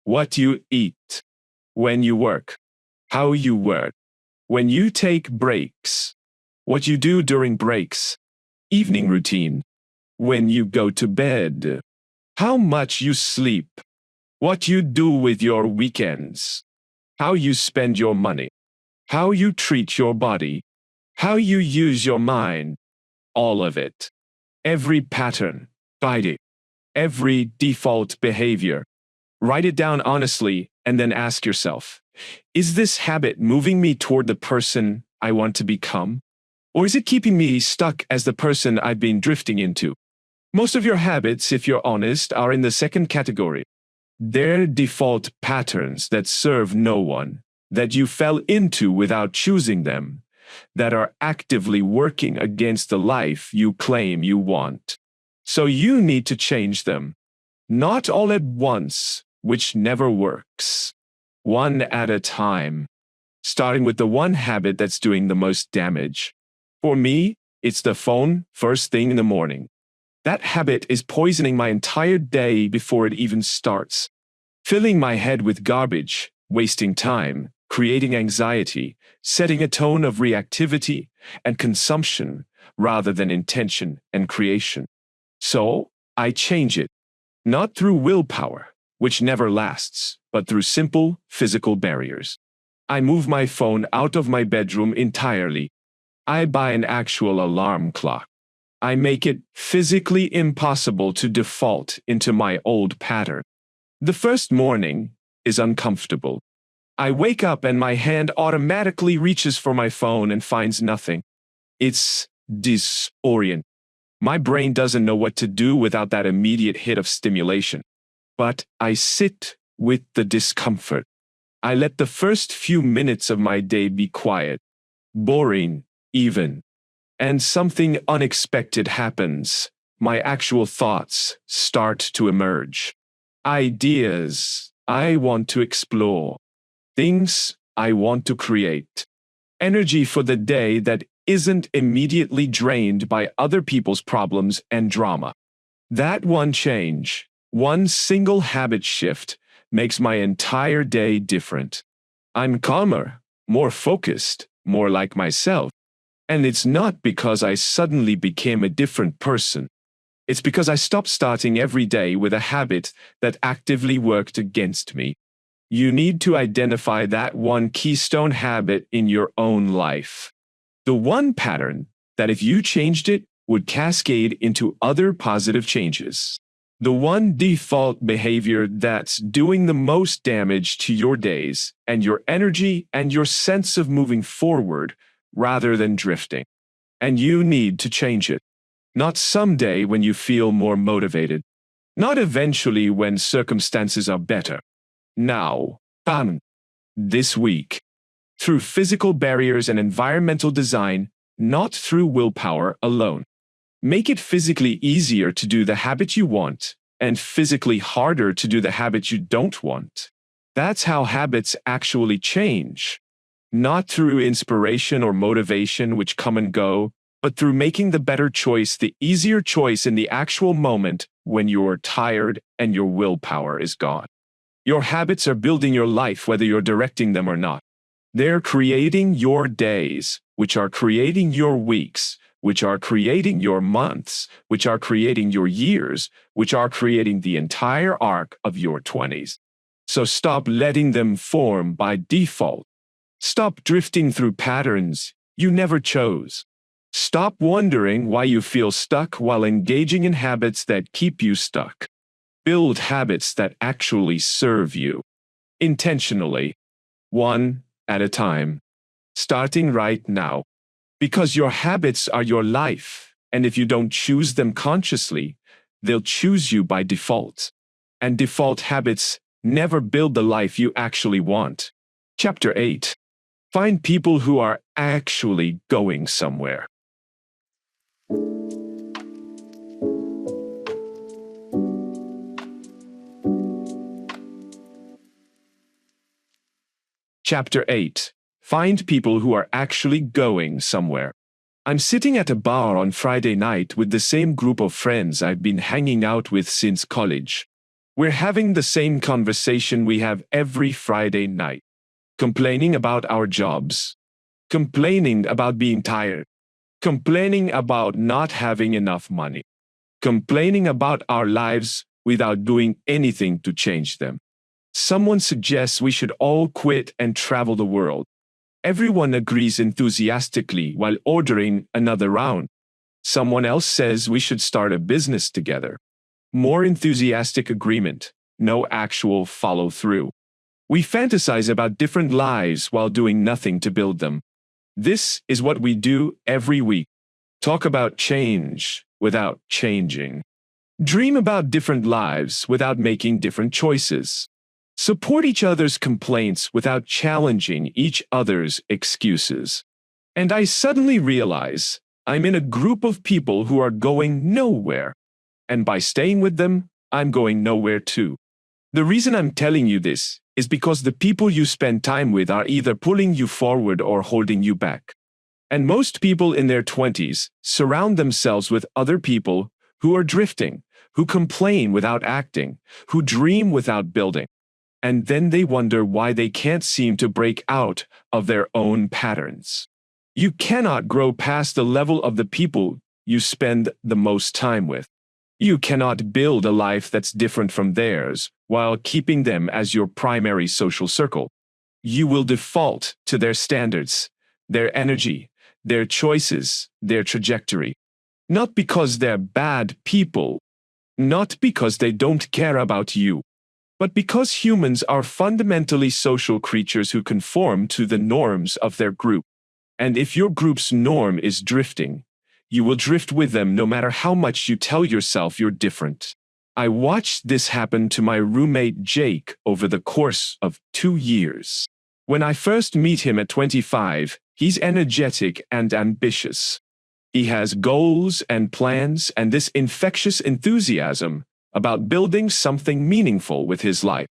What you eat. When you work. How you work. When you take breaks. What you do during breaks. Evening routine. When you go to bed. How much you sleep. What you do with your weekends. How you spend your money. How you treat your body. How you use your mind. All of it. Every pattern. Guide it. Every default behavior. Write it down honestly and then ask yourself, is this habit moving me toward the person I want to become? Or is it keeping me stuck as the person I've been drifting into? Most of your habits, if you're honest, are in the second category. They're default patterns that serve no one, that you fell into without choosing them, that are actively working against the life you claim you want. So you need to change them. Not all at once, which never works. One at a time. Starting with the one habit that's doing the most damage. For me, it's the phone first thing in the morning. That habit is poisoning my entire day before it even starts. Filling my head with garbage, wasting time, creating anxiety, setting a tone of reactivity and consumption rather than intention and creation. So, I change it. Not through willpower, which never lasts, but through simple physical barriers. I move my phone out of my bedroom entirely. I buy an actual alarm clock. I make it physically impossible to default into my old pattern. The first morning is uncomfortable. I wake up and my hand automatically reaches for my phone and finds nothing. It's disorienting. My brain doesn't know what to do without that immediate hit of stimulation. But I sit with the discomfort. I let the first few minutes of my day be quiet, boring, even. And something unexpected happens. My actual thoughts start to emerge. Ideas I want to explore. Things I want to create. Energy for the day that isn't immediately drained by other people's problems and drama. That one change, one single habit shift, makes my entire day different. I'm calmer, more focused, more like myself. And it's not because I suddenly became a different person. It's because I stopped starting every day with a habit that actively worked against me. You need to identify that one keystone habit in your own life. The one pattern that if you changed it would cascade into other positive changes. The one default behavior that's doing the most damage to your days and your energy and your sense of moving forward rather than drifting. And you need to change it. Not someday when you feel more motivated. Not eventually when circumstances are better. Now, bam, this week. Through physical barriers and environmental design, not through willpower alone. Make it physically easier to do the habit you want, and physically harder to do the habits you don't want. That's how habits actually change. Not through inspiration or motivation, which come and go, but through making the better choice, the easier choice in the actual moment when you're tired and your willpower is gone. Your habits are building your life whether you're directing them or not. They're creating your days, which are creating your weeks, which are creating your months, which are creating your years, which are creating the entire arc of your 20s. So stop letting them form by default. Stop drifting through patterns you never chose. Stop wondering why you feel stuck while engaging in habits that keep you stuck. Build habits that actually serve you. Intentionally. One at a time. Starting right now. Because your habits are your life, and if you don't choose them consciously, they'll choose you by default. And default habits never build the life you actually want. Chapter 8. Find people who are actually going somewhere. Chapter 8. Find people who are actually going somewhere. I'm sitting at a bar on Friday night with the same group of friends I've been hanging out with since college. We're having the same conversation we have every Friday night. Complaining about our jobs. Complaining about being tired. Complaining about not having enough money. Complaining about our lives without doing anything to change them. Someone suggests we should all quit and travel the world. Everyone agrees enthusiastically while ordering another round. Someone else says we should start a business together. More enthusiastic agreement, no actual follow-through. We fantasize about different lives while doing nothing to build them. This is what we do every week. Talk about change without changing. Dream about different lives without making different choices. Support each other's complaints without challenging each other's excuses. And I suddenly realize I'm in a group of people who are going nowhere. And by staying with them, I'm going nowhere too. The reason I'm telling you this is because the people you spend time with are either pulling you forward or holding you back. And most people in their 20s surround themselves with other people who are drifting, who complain without acting, who dream without building. And then they wonder why they can't seem to break out of their own patterns. You cannot grow past the level of the people you spend the most time with. You cannot build a life that's different from theirs while keeping them as your primary social circle. You will default to their standards, their energy, their choices, their trajectory. Not because they're bad people, not because they don't care about you, but because humans are fundamentally social creatures who conform to the norms of their group. And if your group's norm is drifting, you will drift with them no matter how much you tell yourself you're different. I watched this happen to my roommate Jake over the course of 2 years. When I first meet him at 25, he's energetic and ambitious. He has goals and plans and this infectious enthusiasm about building something meaningful with his life.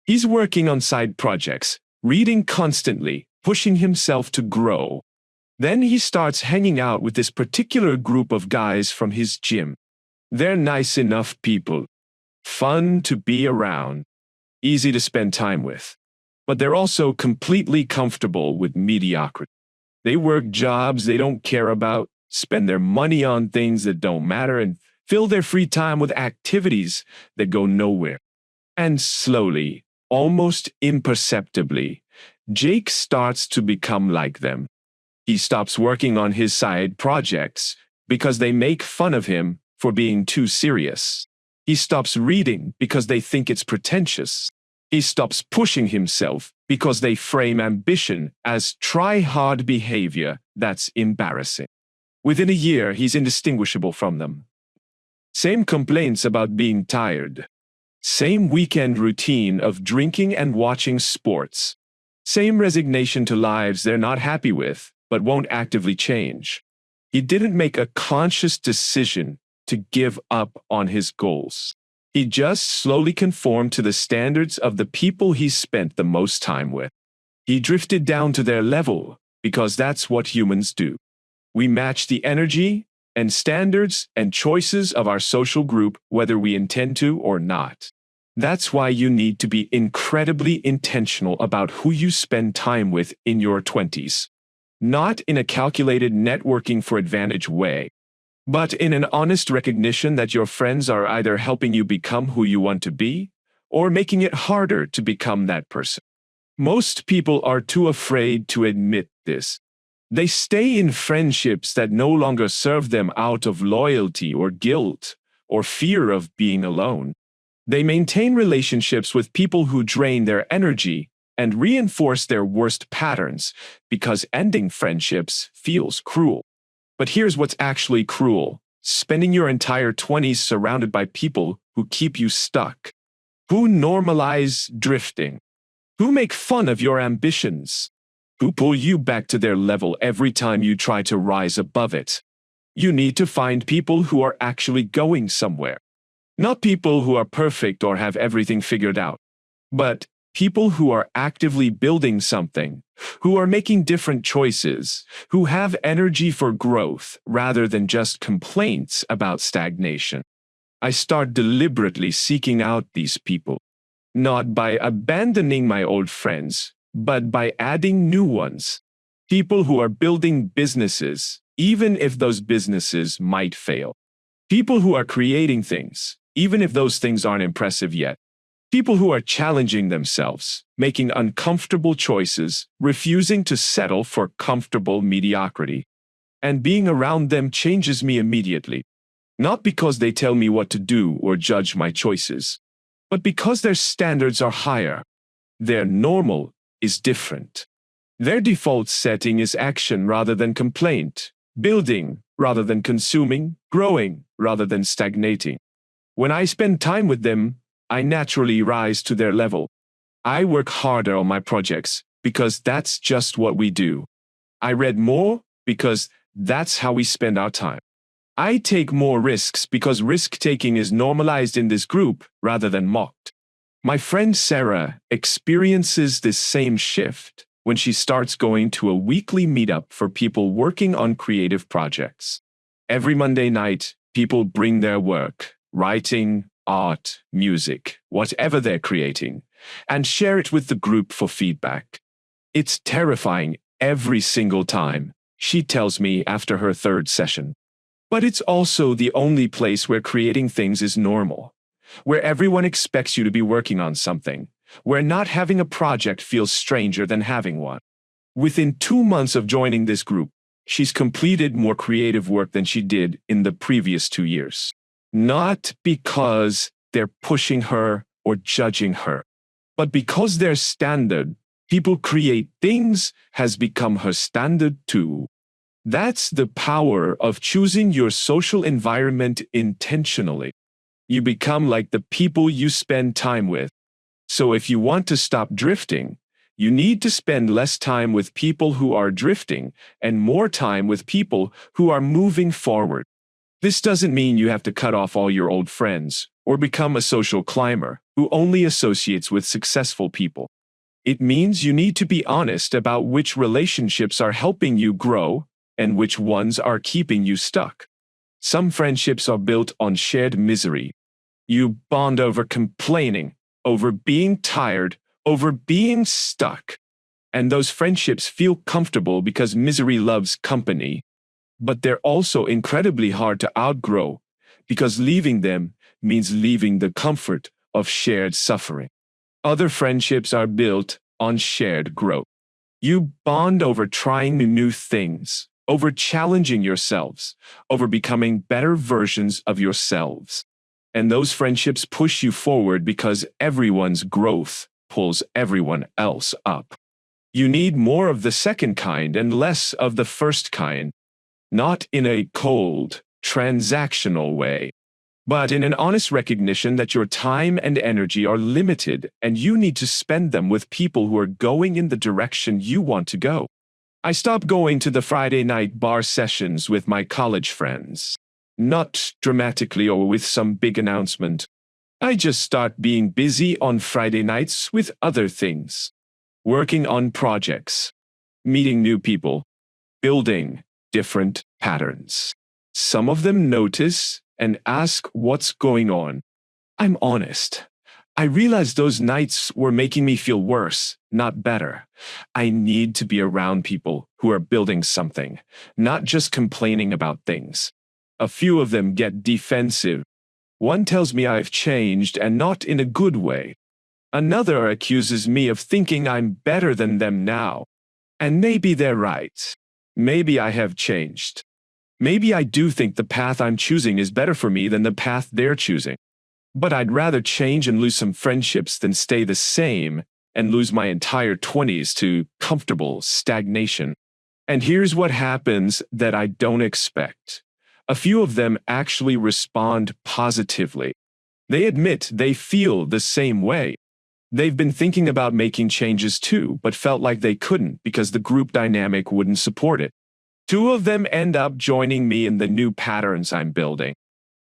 He's working on side projects, reading constantly, pushing himself to grow. Then he starts hanging out with this particular group of guys from his gym. They're nice enough people, fun to be around, easy to spend time with. But they're also completely comfortable with mediocrity. They work jobs they don't care about, spend their money on things that don't matter, and fill their free time with activities that go nowhere. And slowly, almost imperceptibly, Jake starts to become like them. He stops working on his side projects because they make fun of him for being too serious. He stops reading because they think it's pretentious. He stops pushing himself because they frame ambition as try-hard behavior that's embarrassing. Within a year, he's indistinguishable from them. Same complaints about being tired. Same weekend routine of drinking and watching sports. Same resignation to lives they're not happy with, but won't actively change. He didn't make a conscious decision to give up on his goals. He just slowly conformed to the standards of the people he spent the most time with. He drifted down to their level because that's what humans do. We match the energy and standards and choices of our social group whether we intend to or not. That's why you need to be incredibly intentional about who you spend time with in your 20s. Not in a calculated networking for advantage way, but in an honest recognition that your friends are either helping you become who you want to be or making it harder to become that person. Most people are too afraid to admit this. They stay in friendships that no longer serve them out of loyalty or guilt or fear of being alone. They maintain relationships with people who drain their energy and reinforce their worst patterns because ending friendships feels cruel. But here's what's actually cruel: spending your entire 20s surrounded by people who keep you stuck, who normalize drifting, who make fun of your ambitions, who pull you back to their level every time you try to rise above it. You need to find people who are actually going somewhere. Not people who are perfect or have everything figured out, but people who are actively building something, who are making different choices, who have energy for growth rather than just complaints about stagnation. I start deliberately seeking out these people, not by abandoning my old friends, but by adding new ones. People who are building businesses, even if those businesses might fail. People who are creating things, even if those things aren't impressive yet. People who are challenging themselves, making uncomfortable choices, refusing to settle for comfortable mediocrity. And being around them changes me immediately. Not because they tell me what to do or judge my choices, but because their standards are higher. Their normal is different. Their default setting is action rather than complaint, building rather than consuming, growing rather than stagnating. When I spend time with them, I naturally rise to their level. I work harder on my projects because that's just what we do. I read more because that's how we spend our time. I take more risks because risk-taking is normalized in this group rather than mocked. My friend Sarah experiences this same shift when she starts going to a weekly meetup for people working on creative projects. Every Monday night, people bring their work, writing, art, music, whatever they're creating, and share it with the group for feedback. It's terrifying every single time, she tells me after her third session. But it's also the only place where creating things is normal, where everyone expects you to be working on something, where not having a project feels stranger than having one. Within 2 months of joining this group, she's completed more creative work than she did in the previous 2 years. Not because they're pushing her or judging her, but because their standard, people create things, has become her standard too. That's the power of choosing your social environment intentionally. You become like the people you spend time with. So if you want to stop drifting, you need to spend less time with people who are drifting and more time with people who are moving forward. This doesn't mean you have to cut off all your old friends or become a social climber who only associates with successful people. It means you need to be honest about which relationships are helping you grow and which ones are keeping you stuck. Some friendships are built on shared misery. You bond over complaining, over being tired, over being stuck. And those friendships feel comfortable because misery loves company. But they're also incredibly hard to outgrow because leaving them means leaving the comfort of shared suffering. Other friendships are built on shared growth. You bond over trying new things, over challenging yourselves, over becoming better versions of yourselves. And those friendships push you forward because everyone's growth pulls everyone else up. You need more of the second kind and less of the first kind. Not in a cold, transactional way, but in an honest recognition that your time and energy are limited and you need to spend them with people who are going in the direction you want to go. I stopped going to the Friday night bar sessions with my college friends. Not dramatically or with some big announcement. I just start being busy on Friday nights with other things, working on projects, meeting new people, building different patterns. Some of them notice and ask what's going on. I'm honest. I realized those nights were making me feel worse, not better. I need to be around people who are building something, not just complaining about things. A few of them get defensive. One tells me I've changed and not in a good way. Another accuses me of thinking I'm better than them now. And maybe they're right. Maybe I have changed. Maybe I do think the path I'm choosing is better for me than the path they're choosing. But I'd rather change and lose some friendships than stay the same and lose my entire 20s to comfortable stagnation. And here's what happens that I don't expect. A few of them actually respond positively. They admit they feel the same way. They've been thinking about making changes too, but felt like they couldn't because the group dynamic wouldn't support it. Two of them end up joining me in the new patterns I'm building.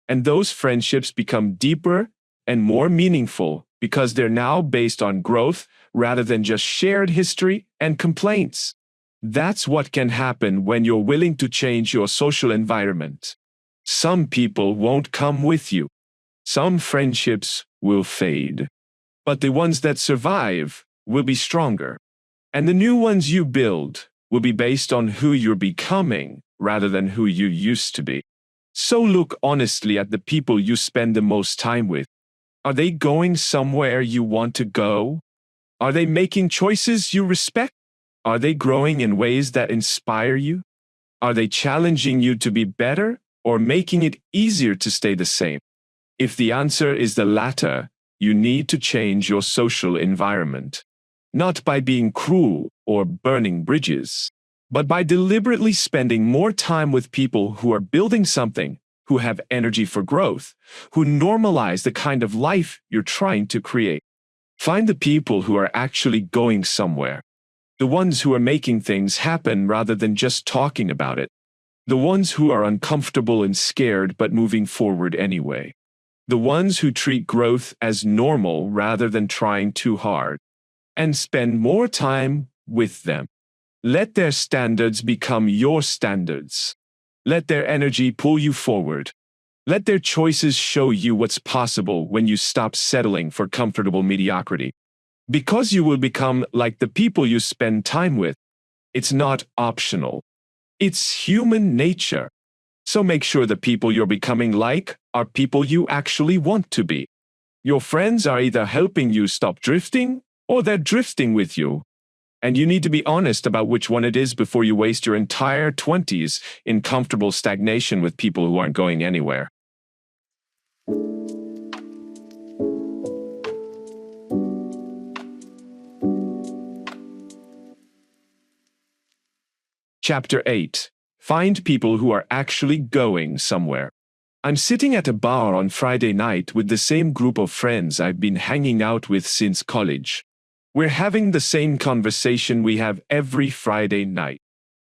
And those friendships become deeper and more meaningful because they're now based on growth rather than just shared history and complaints. That's what can happen when you're willing to change your social environment. Some people won't come with you. Some friendships will fade. But the ones that survive will be stronger. And the new ones you build will be based on who you're becoming rather than who you used to be. So look honestly at the people you spend the most time with. Are they going somewhere you want to go? Are they making choices you respect? Are they growing in ways that inspire you? Are they challenging you to be better or making it easier to stay the same? If the answer is the latter, you need to change your social environment. Not by being cruel or burning bridges, but by deliberately spending more time with people who are building something, who have energy for growth, who normalize the kind of life you're trying to create. Find the people who are actually going somewhere. The ones who are making things happen rather than just talking about it. The ones who are uncomfortable and scared but moving forward anyway. The ones who treat growth as normal rather than trying too hard. And spend more time with them. Let their standards become your standards. Let their energy pull you forward. Let their choices show you what's possible when you stop settling for comfortable mediocrity. Because you will become like the people you spend time with. It's not optional. It's human nature. So make sure the people you're becoming like are people you actually want to be. Your friends are either helping you stop drifting or they're drifting with you. And you need to be honest about which one it is before you waste your entire 20s in comfortable stagnation with people who aren't going anywhere. Chapter 8. Find people who are actually going somewhere. I'm sitting at a bar on Friday night with the same group of friends I've been hanging out with since college. We're having the same conversation we have every Friday night.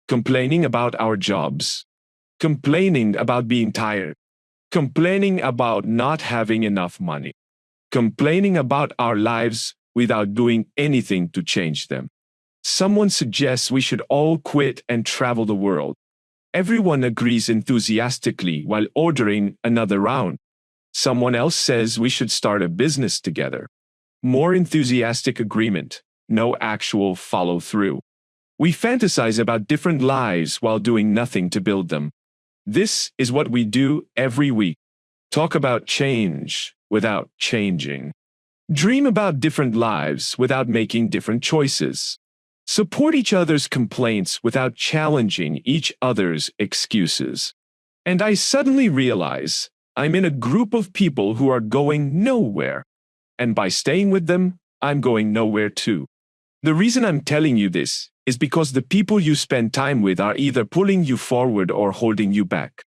Complaining about our jobs. Complaining about being tired. Complaining about not having enough money. Complaining about our lives without doing anything to change them. Someone suggests we should all quit and travel the world. Everyone agrees enthusiastically while ordering another round. Someone else says we should start a business together. More enthusiastic agreement, no actual follow-through. We fantasize about different lives while doing nothing to build them. This is what we do every week. Talk about change without changing. Dream about different lives without making different choices. Support each other's complaints without challenging each other's excuses. And I suddenly realize I'm in a group of people who are going nowhere. And by staying with them, I'm going nowhere too. The reason I'm telling you this is because the people you spend time with are either pulling you forward or holding you back.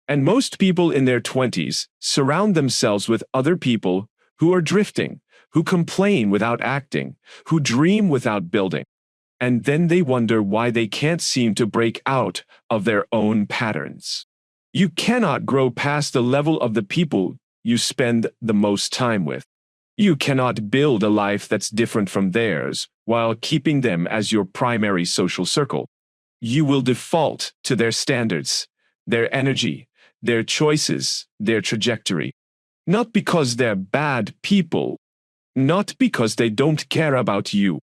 And most people in their 20s surround themselves with other people who are drifting, who complain without acting, who dream without building. And then they wonder why they can't seem to break out of their own patterns. You cannot grow past the level of the people you spend the most time with. You cannot build a life that's different from theirs while keeping them as your primary social circle. You will default to their standards, their energy, their choices, their trajectory. Not because they're bad people, not because they don't care about you,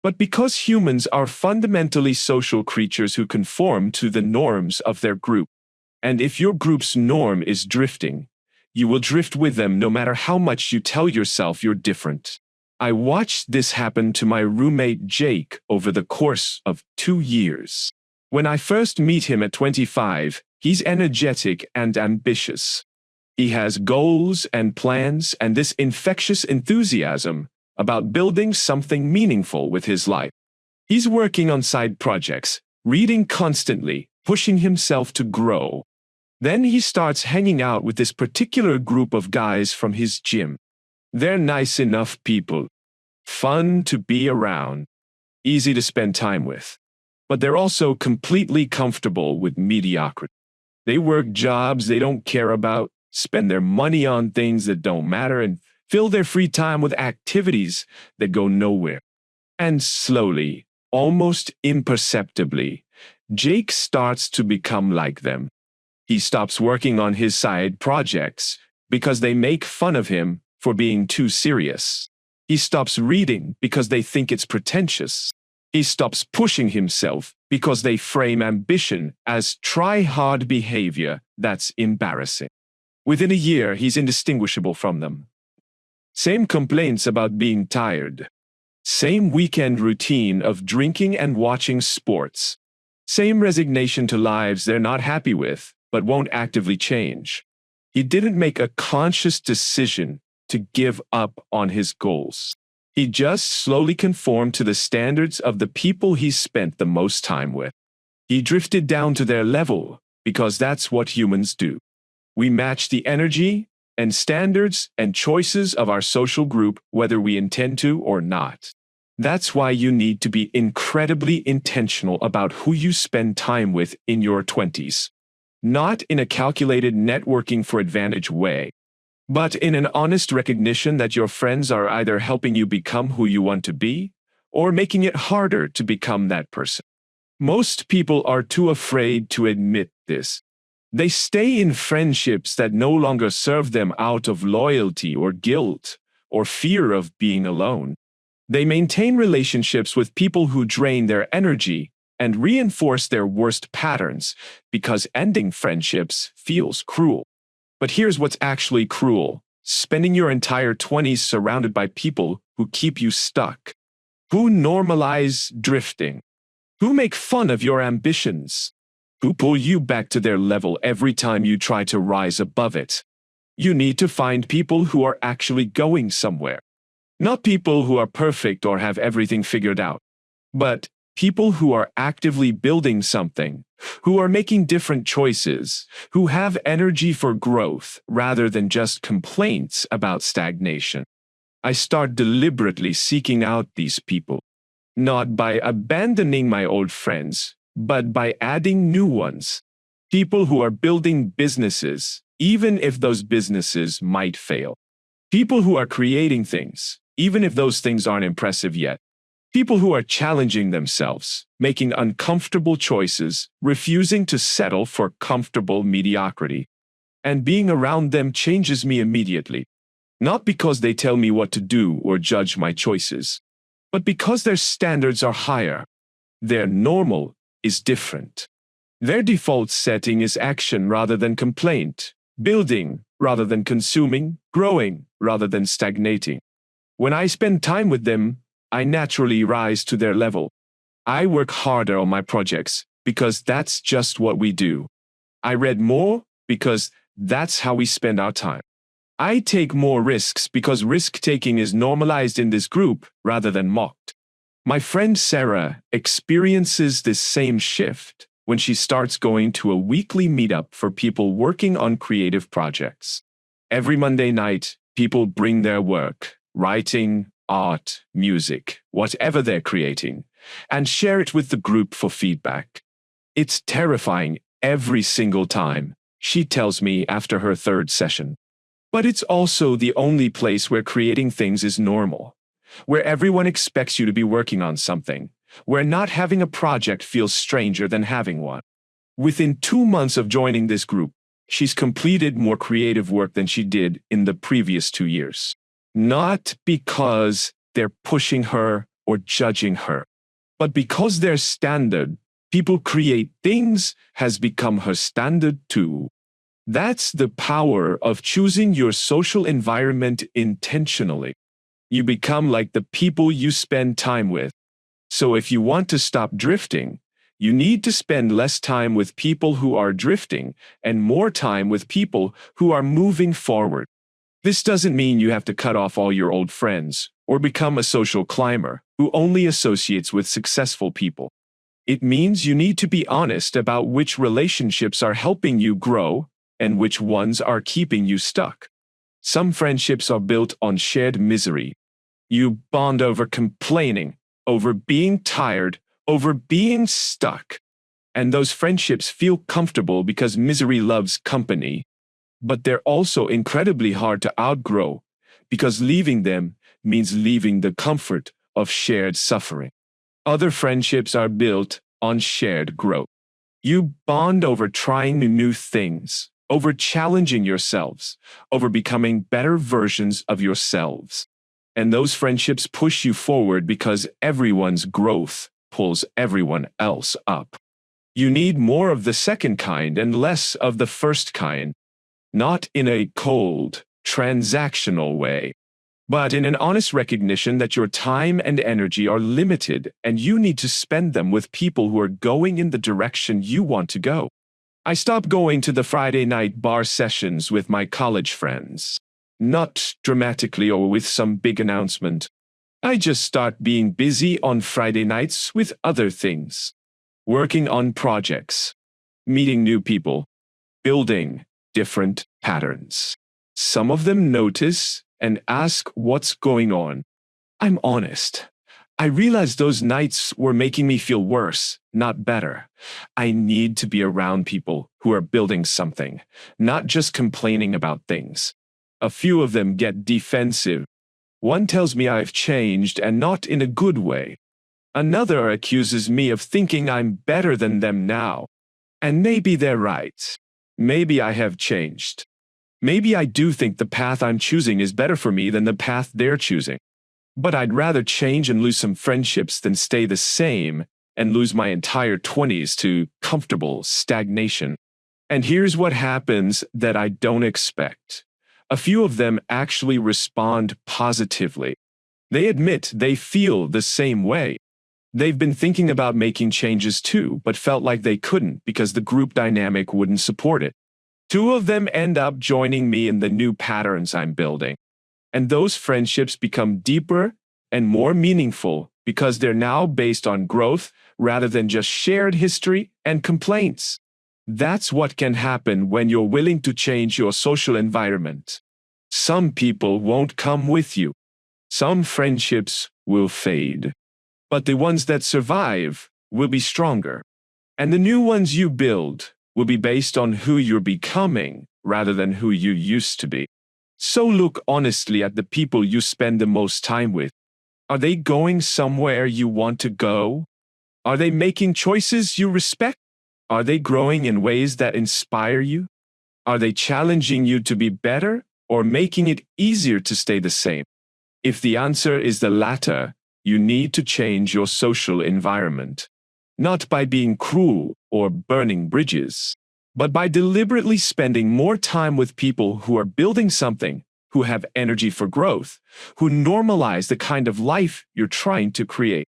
but because humans are fundamentally social creatures who conform to the norms of their group. And if your group's norm is drifting, you will drift with them no matter how much you tell yourself you're different. I watched this happen to my roommate Jake over the course of 2 years. When I first meet him at 25, he's energetic and ambitious. He has goals and plans and this infectious enthusiasm about building something meaningful with his life. He's working on side projects, reading constantly, pushing himself to grow. Then he starts hanging out with this particular group of guys from his gym. They're nice enough people, fun to be around, easy to spend time with. But they're also completely comfortable with mediocrity. They work jobs they don't care about, spend their money on things that don't matter, and fill their free time with activities that go nowhere. And slowly, almost imperceptibly, Jake starts to become like them. He stops working on his side projects because they make fun of him for being too serious. He stops reading because they think it's pretentious. He stops pushing himself because they frame ambition as try-hard behavior that's embarrassing. Within a year, he's indistinguishable from them. Same complaints about being tired. Same weekend routine of drinking and watching sports. Same resignation to lives they're not happy with, but won't actively change. He didn't make a conscious decision to give up on his goals. He just slowly conformed to the standards of the people he spent the most time with. He drifted down to their level because that's what humans do. We match the energy and standards and choices of our social group whether we intend to or not. That's why you need to be incredibly intentional about who you spend time with in your 20s. Not in a calculated networking for advantage way, but in an honest recognition that your friends are either helping you become who you want to be or making it harder to become that person. Most people are too afraid to admit this. They stay in friendships that no longer serve them out of loyalty or guilt or fear of being alone. They maintain relationships with people who drain their energy and reinforce their worst patterns because ending friendships feels cruel. But here's what's actually cruel: spending your entire 20s surrounded by people who keep you stuck, who normalize drifting, who make fun of your ambitions, who pull you back to their level every time you try to rise above it. You need to find people who are actually going somewhere. Not people who are perfect or have everything figured out, but people who are actively building something, who are making different choices, who have energy for growth rather than just complaints about stagnation. I start deliberately seeking out these people, not by abandoning my old friends, but by adding new ones. People who are building businesses, even if those businesses might fail. People who are creating things, even if those things aren't impressive yet. People who are challenging themselves, making uncomfortable choices, refusing to settle for comfortable mediocrity. And being around them changes me immediately. Not because they tell me what to do or judge my choices, but because their standards are higher. Their normal is different. Their default setting is action rather than complaint, building rather than consuming, growing rather than stagnating. When I spend time with them, I naturally rise to their level. I work harder on my projects because that's just what we do. I read more because that's how we spend our time. I take more risks because risk-taking is normalized in this group rather than mocked. My friend Sarah experiences this same shift when she starts going to a weekly meetup for people working on creative projects. Every Monday night, people bring their work, writing, art, music, whatever they're creating, and share it with the group for feedback. It's terrifying every single time, she tells me after her third session. But it's also the only place where creating things is normal, where everyone expects you to be working on something, where not having a project feels stranger than having one. Within 2 months of joining this group, she's completed more creative work than she did in the previous 2 years. Not because they're pushing her or judging her, but because their standard, people create things, has become her standard too. That's the power of choosing your social environment intentionally. You become like the people you spend time with. So if you want to stop drifting, you need to spend less time with people who are drifting and more time with people who are moving forward. This doesn't mean you have to cut off all your old friends or become a social climber who only associates with successful people. It means you need to be honest about which relationships are helping you grow and which ones are keeping you stuck. Some friendships are built on shared misery. You bond over complaining, over being tired, over being stuck. And those friendships feel comfortable because misery loves company. But they're also incredibly hard to outgrow because leaving them means leaving the comfort of shared suffering. Other friendships are built on shared growth. You bond over trying new things, over challenging yourselves, over becoming better versions of yourselves. And those friendships push you forward because everyone's growth pulls everyone else up. You need more of the second kind and less of the first kind, not in a cold, transactional way, but in an honest recognition that your time and energy are limited and you need to spend them with people who are going in the direction you want to go. I stopped going to the Friday night bar sessions with my college friends. Not dramatically or with some big announcement. I just start being busy on Friday nights with other things. Working on projects. Meeting new people. Building different patterns. Some of them notice and ask what's going on. I'm honest. I realized those nights were making me feel worse, not better. I need to be around people who are building something, not just complaining about things. A few of them get defensive. One tells me I've changed and not in a good way. Another accuses me of thinking I'm better than them now. And maybe they're right. Maybe I have changed. Maybe I do think the path I'm choosing is better for me than the path they're choosing. But I'd rather change and lose some friendships than stay the same and lose my entire 20s to comfortable stagnation. And here's what happens that I don't expect. A few of them actually respond positively. They admit they feel the same way. They've been thinking about making changes too, but felt like they couldn't because the group dynamic wouldn't support it. 2 of them end up joining me in the new patterns I'm building. And those friendships become deeper and more meaningful because they're now based on growth rather than just shared history and complaints. That's what can happen when you're willing to change your social environment. Some people won't come with you. Some friendships will fade. But the ones that survive will be stronger. And the new ones you build will be based on who you're becoming rather than who you used to be. So look honestly at the people you spend the most time with. Are they going somewhere you want to go? Are they making choices you respect? Are they growing in ways that inspire you? Are they challenging you to be better or making it easier to stay the same? If the answer is the latter, you need to change your social environment. Not by being cruel or burning bridges, but by deliberately spending more time with people who are building something, who have energy for growth, who normalize the kind of life you're trying to create.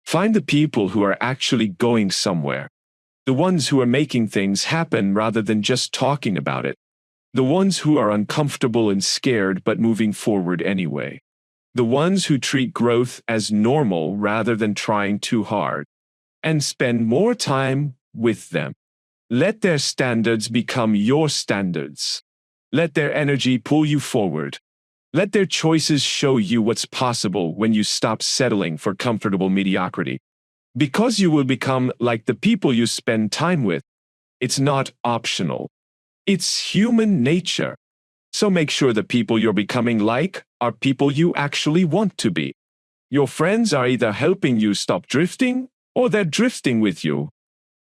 Find the people who are actually going somewhere. The ones who are making things happen rather than just talking about it. The ones who are uncomfortable and scared but moving forward anyway. The ones who treat growth as normal rather than trying too hard. And spend more time with them. Let their standards become your standards. Let their energy pull you forward. Let their choices show you what's possible when you stop settling for comfortable mediocrity. Because you will become like the people you spend time with. It's not optional. It's human nature. So make sure the people you're becoming like are people you actually want to be. Your friends are either helping you stop drifting or they're drifting with you.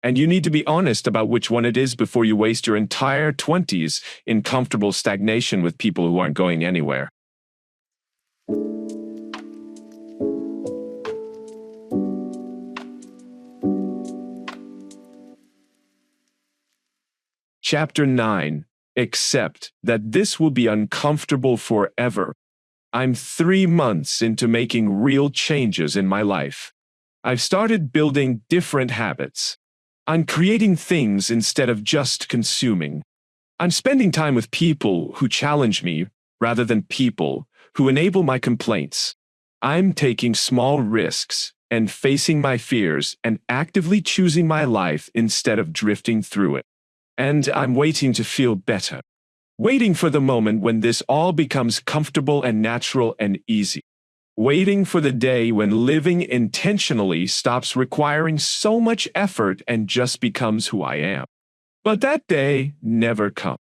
And you need to be honest about which one it is before you waste your entire 20s in comfortable stagnation with people who aren't going anywhere. Chapter 9. Accept that this will be uncomfortable forever. I'm 3 months into making real changes in my life. I've started building different habits. I'm creating things instead of just consuming. I'm spending time with people who challenge me rather than people who enable my complaints. I'm taking small risks and facing my fears and actively choosing my life instead of drifting through it. And I'm waiting to feel better. Waiting for the moment when this all becomes comfortable and natural and easy. Waiting for the day when living intentionally stops requiring so much effort and just becomes who I am. But that day never comes.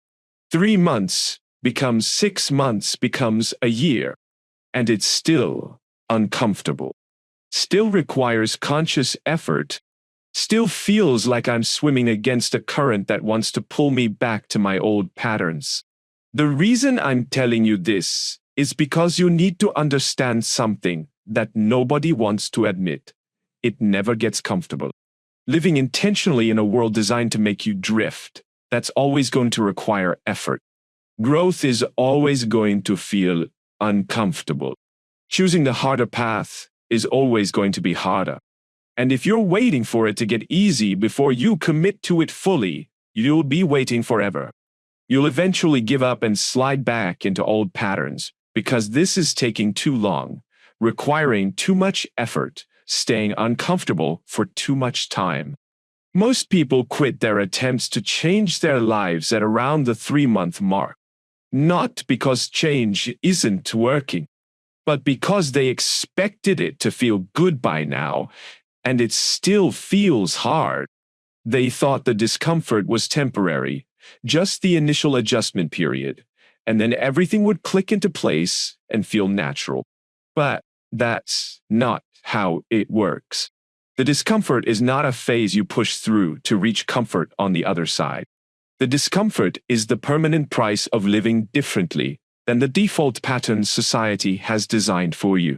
3 months becomes 6 months becomes a year, and it's still uncomfortable. Still requires conscious effort. Still feels like I'm swimming against a current that wants to pull me back to my old patterns. The reason I'm telling you this is because you need to understand something that nobody wants to admit. It never gets comfortable. Living intentionally in a world designed to make you drift, that's always going to require effort. Growth is always going to feel uncomfortable. Choosing the harder path is always going to be harder. And if you're waiting for it to get easy before you commit to it fully, you'll be waiting forever. You'll eventually give up and slide back into old patterns because this is taking too long, requiring too much effort, staying uncomfortable for too much time. Most people quit their attempts to change their lives at around the 3-month mark. Not because change isn't working, but because they expected it to feel good by now, and it still feels hard. They thought the discomfort was temporary, just the initial adjustment period, and then everything would click into place and feel natural. But that's not how it works. The discomfort is not a phase you push through to reach comfort on the other side. The discomfort is the permanent price of living differently than the default patterns society has designed for you.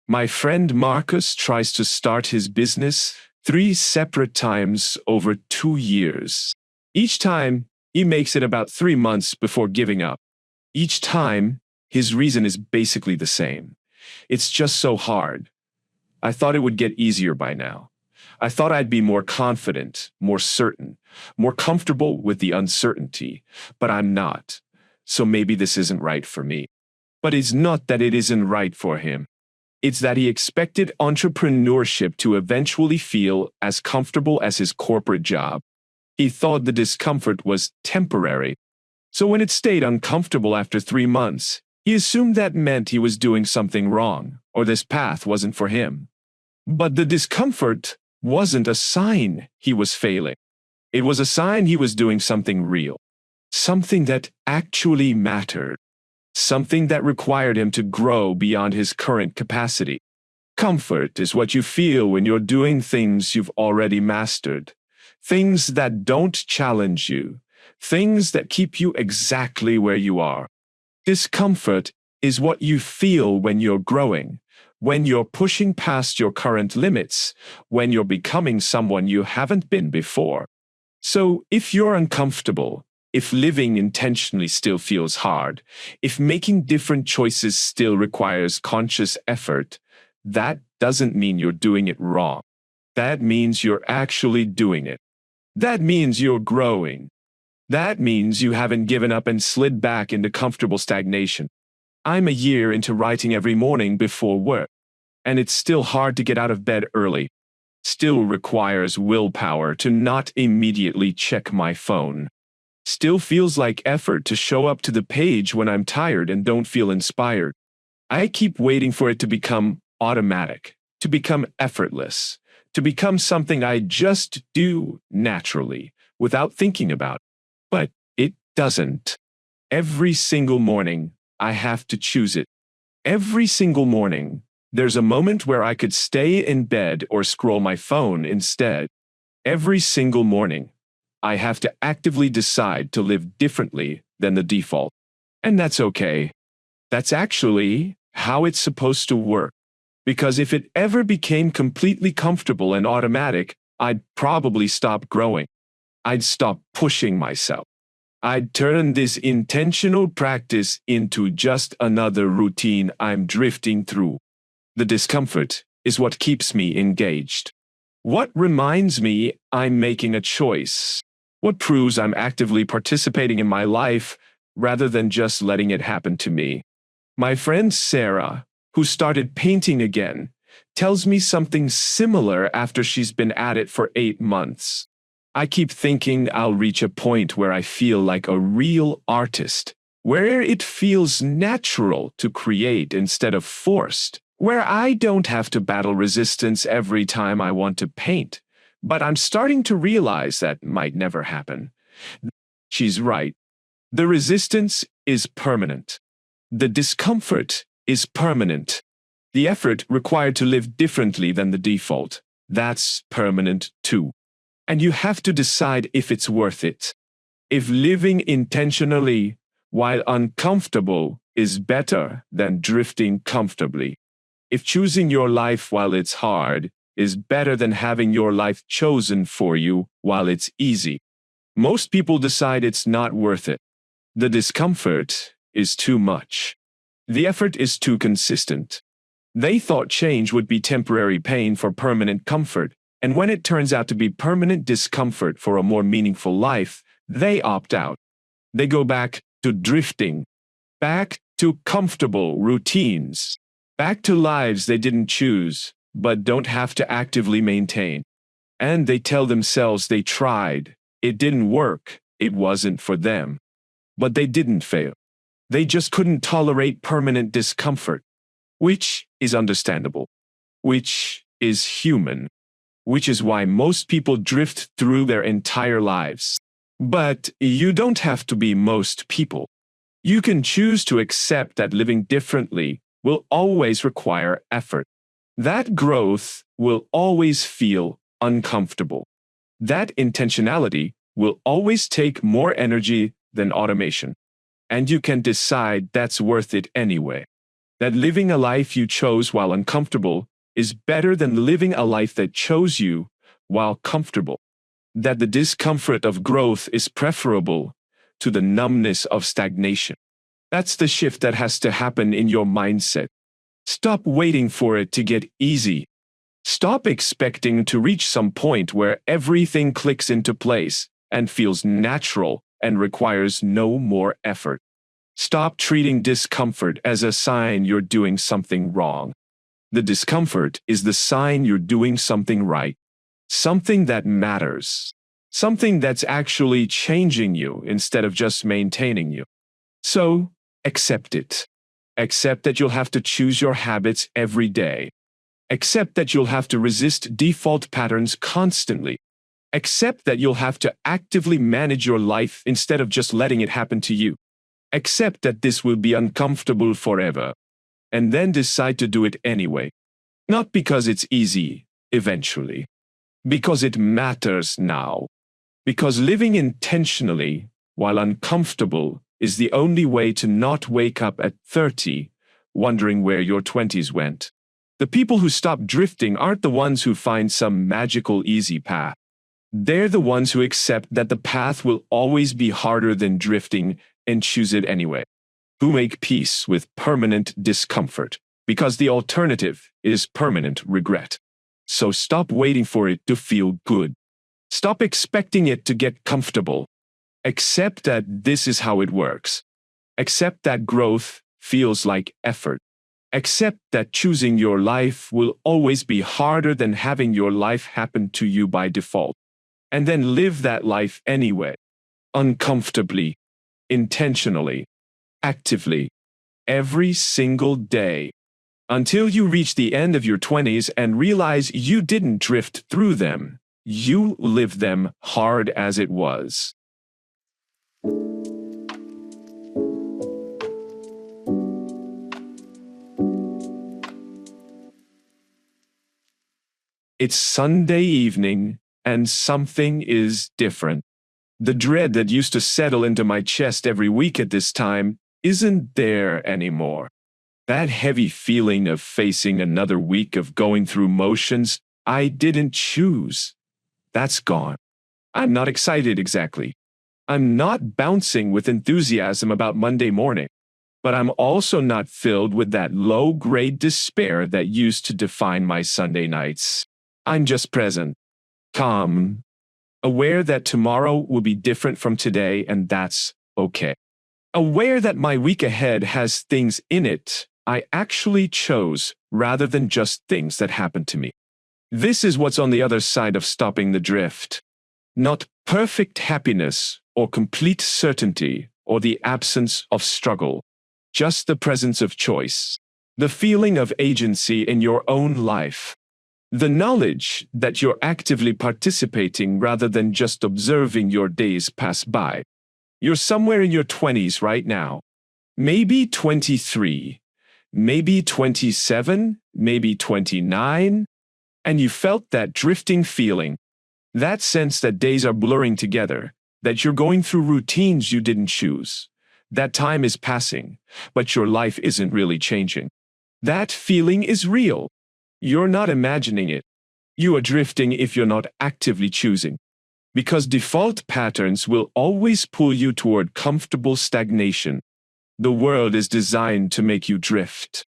My friend Marcus tries to start his business 3 separate times over 2 years. Each time, he makes it about 3 months before giving up. Each time, his reason is basically the same. It's just so hard. I thought it would get easier by now. I thought I'd be more confident, more certain, more comfortable with the uncertainty, but I'm not. So maybe this isn't right for me. But it's not that it isn't right for him. It's that he expected entrepreneurship to eventually feel as comfortable as his corporate job. He thought the discomfort was temporary. So when it stayed uncomfortable after 3 months, he assumed that meant he was doing something wrong, or this path wasn't for him. But the discomfort wasn't a sign he was failing. It was a sign he was doing something real, something that actually mattered, something that required him to grow beyond his current capacity. Comfort is what you feel when you're doing things you've already mastered, things that don't challenge you, things that keep you exactly where you are. Discomfort is what you feel when you're growing, when you're pushing past your current limits, when you're becoming someone you haven't been before. So if you're uncomfortable, if living intentionally still feels hard, if making different choices still requires conscious effort, that doesn't mean you're doing it wrong. That means you're actually doing it. That means you're growing. That means you haven't given up and slid back into comfortable stagnation. I'm a year into writing every morning before work, and it's still hard to get out of bed early. Still requires willpower to not immediately check my phone. Still feels like effort to show up to the page when I'm tired and don't feel inspired. I keep waiting for it to become automatic, to become effortless, to become something I just do naturally, without thinking about. But it doesn't. Every single morning, I have to choose it. Every single morning, there's a moment where I could stay in bed or scroll my phone instead. Every single morning, I have to actively decide to live differently than the default. And that's okay. That's actually how it's supposed to work. Because if it ever became completely comfortable and automatic, I'd probably stop growing. I'd stop pushing myself. I'd turn this intentional practice into just another routine I'm drifting through. The discomfort is what keeps me engaged. What reminds me I'm making a choice? What proves I'm actively participating in my life rather than just letting it happen to me? My friend Sarah, who started painting again, tells me something similar after she's been at it for 8 months. I keep thinking I'll reach a point where I feel like a real artist, where it feels natural to create instead of forced, where I don't have to battle resistance every time I want to paint. But I'm starting to realize that might never happen. She's right. The resistance is permanent. The discomfort is permanent. The effort required to live differently than the default, that's permanent too. And you have to decide if it's worth it. If living intentionally while uncomfortable is better than drifting comfortably. If choosing your life while it's hard is better than having your life chosen for you while it's easy. Most people decide it's not worth it. The discomfort is too much. The effort is too consistent. They thought change would be temporary pain for permanent comfort, and when it turns out to be permanent discomfort for a more meaningful life, they opt out. They go back to drifting, back to comfortable routines, back to lives they didn't choose, but don't have to actively maintain. And they tell themselves they tried, it didn't work, it wasn't for them. But they didn't fail. They just couldn't tolerate permanent discomfort, which is understandable, which is human, which is why most people drift through their entire lives. But you don't have to be most people. You can choose to accept that living differently will always require effort. That growth will always feel uncomfortable. That intentionality will always take more energy than automation. And you can decide that's worth it anyway. That living a life you chose while uncomfortable is better than living a life that chose you while comfortable. That the discomfort of growth is preferable to the numbness of stagnation. That's the shift that has to happen in your mindset. Stop waiting for it to get easy. Stop expecting to reach some point where everything clicks into place and feels natural and requires no more effort. Stop treating discomfort as a sign you're doing something wrong. The discomfort is the sign you're doing something right, something that matters, something that's actually changing you instead of just maintaining you. So, accept it. Accept that you'll have to choose your habits every day. Accept that you'll have to resist default patterns constantly. Accept that you'll have to actively manage your life instead of just letting it happen to you. Accept that this will be uncomfortable forever. And then decide to do it anyway. Not because it's easy, eventually. Because it matters now. Because living intentionally, while uncomfortable, is the only way to not wake up at 30, wondering where your 20s went. The people who stop drifting aren't the ones who find some magical easy path. They're the ones who accept that the path will always be harder than drifting and choose it anyway. Who make peace with permanent discomfort, because the alternative is permanent regret. So stop waiting for it to feel good. Stop expecting it to get comfortable. Accept that this is how it works. Accept that growth feels like effort. Accept that choosing your life will always be harder than having your life happen to you by default. And then live that life anyway. Uncomfortably. Intentionally. Actively. Every single day. Until you reach the end of your 20s and realize you didn't drift through them. You lived them hard as it was. It's Sunday evening, and something is different. The dread that used to settle into my chest every week at this time isn't there anymore. That heavy feeling of facing another week of going through motions I didn't choose, that's gone. I'm not excited exactly. I'm not bouncing with enthusiasm about Monday morning, but I'm also not filled with that low-grade despair that used to define my Sunday nights. I'm just present, calm, aware that tomorrow will be different from today, and that's okay. Aware that my week ahead has things in it I actually chose rather than just things that happened to me. This is what's on the other side of stopping the drift. Not perfect happiness or complete certainty or the absence of struggle, just the presence of choice, the feeling of agency in your own life, the knowledge that you're actively participating rather than just observing your days pass by. You're somewhere in your 20s right now, maybe 23, maybe 27, maybe 29, and you felt that drifting feeling, that sense that days are blurring together, that you're going through routines you didn't choose, that time is passing, but your life isn't really changing. That feeling is real. You're not imagining it. You are drifting if you're not actively choosing. Because default patterns will always pull you toward comfortable stagnation. The world is designed to make you drift.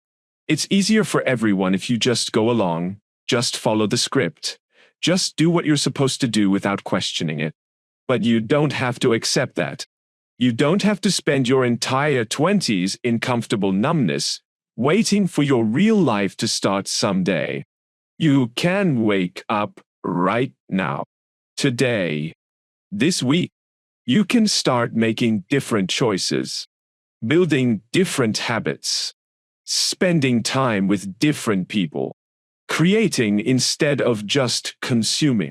It's easier for everyone if you just go along, just follow the script, just do what you're supposed to do without questioning it. But you don't have to accept that. You don't have to spend your entire 20s in comfortable numbness, waiting for your real life to start someday. You can wake up right now. Today. This week. You can start making different choices, building different habits, spending time with different people, creating instead of just consuming,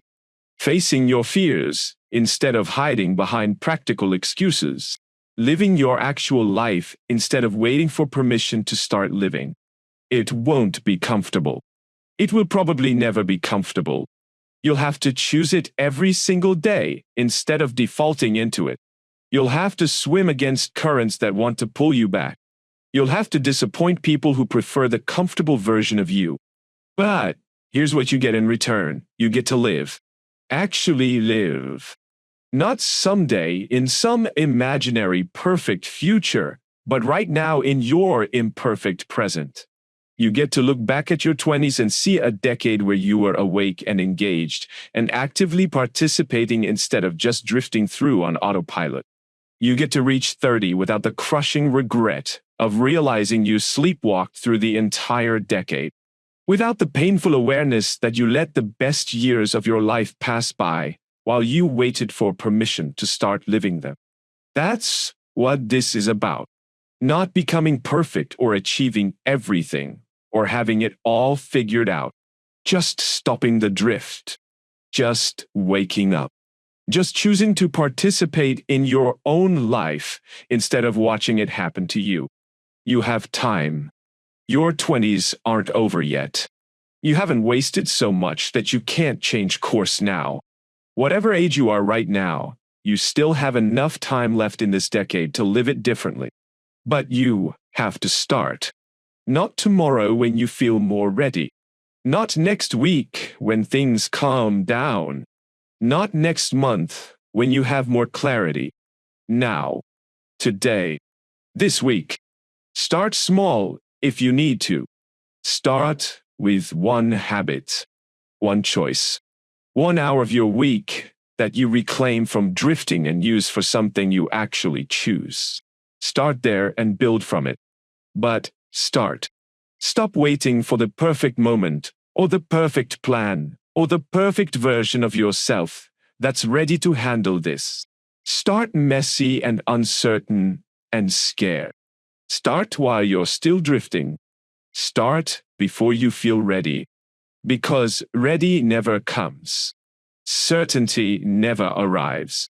facing your fears instead of hiding behind practical excuses, living your actual life instead of waiting for permission to start living. It won't be comfortable. It will probably never be comfortable. You'll have to choose it every single day instead of defaulting into it. You'll have to swim against currents that want to pull you back. You'll have to disappoint people who prefer the comfortable version of you. But here's what you get in return. You get to live. Actually live. Not someday in some imaginary perfect future, but right now in your imperfect present. You get to look back at your 20s and see a decade where you were awake and engaged and actively participating instead of just drifting through on autopilot. You get to reach 30 without the crushing regret of realizing you sleepwalked through the entire decade, without the painful awareness that you let the best years of your life pass by while you waited for permission to start living them. That's what this is about. Not becoming perfect or achieving everything, or having it all figured out. Just stopping the drift. Just waking up. Just choosing to participate in your own life instead of watching it happen to you. You have time. Your 20s aren't over yet. You haven't wasted so much that you can't change course now. Whatever age you are right now, you still have enough time left in this decade to live it differently. But you have to start. Not tomorrow when you feel more ready. Not next week when things calm down. Not next month when you have more clarity. Now. Today. This week. Start small if you need to. Start with one habit. One choice. 1 hour of your week that you reclaim from drifting and use for something you actually choose. Start there and build from it. But start. Stop waiting for the perfect moment, or the perfect plan, or the perfect version of yourself that's ready to handle this. Start messy and uncertain and scared. Start while you're still drifting. Start before you feel ready. Because ready never comes. Certainty never arrives.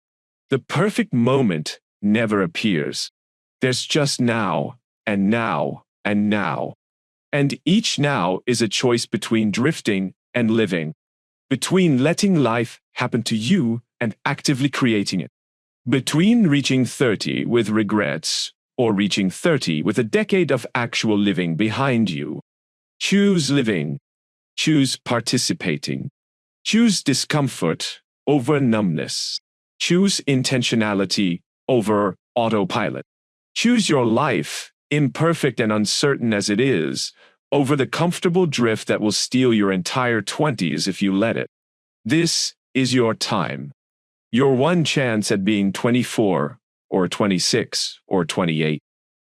The perfect moment never appears. There's just now, and now, and now. And each now is a choice between drifting and living. between letting life happen to you and actively creating it, between reaching 30 with regrets or reaching 30 with a decade of actual living behind you. Choose living. Choose participating. Choose discomfort over numbness. Choose intentionality over autopilot. Choose your life, imperfect and uncertain as it is, over the comfortable drift that will steal your entire 20s if you let it. This is your time. Your one chance at being 24 or 26 or 28.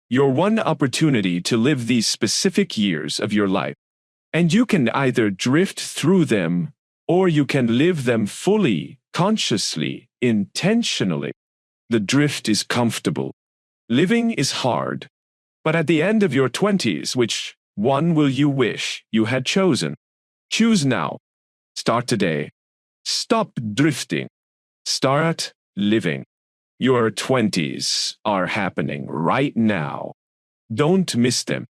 Your one opportunity to live these specific years of your life. And you can either drift through them or you can live them fully, consciously, intentionally. The drift is comfortable. Living is hard. But at the end of your 20s, which one will you wish you had chosen? Choose now. Start today. Stop drifting. Start living. Your 20s are happening right now. Don't miss them.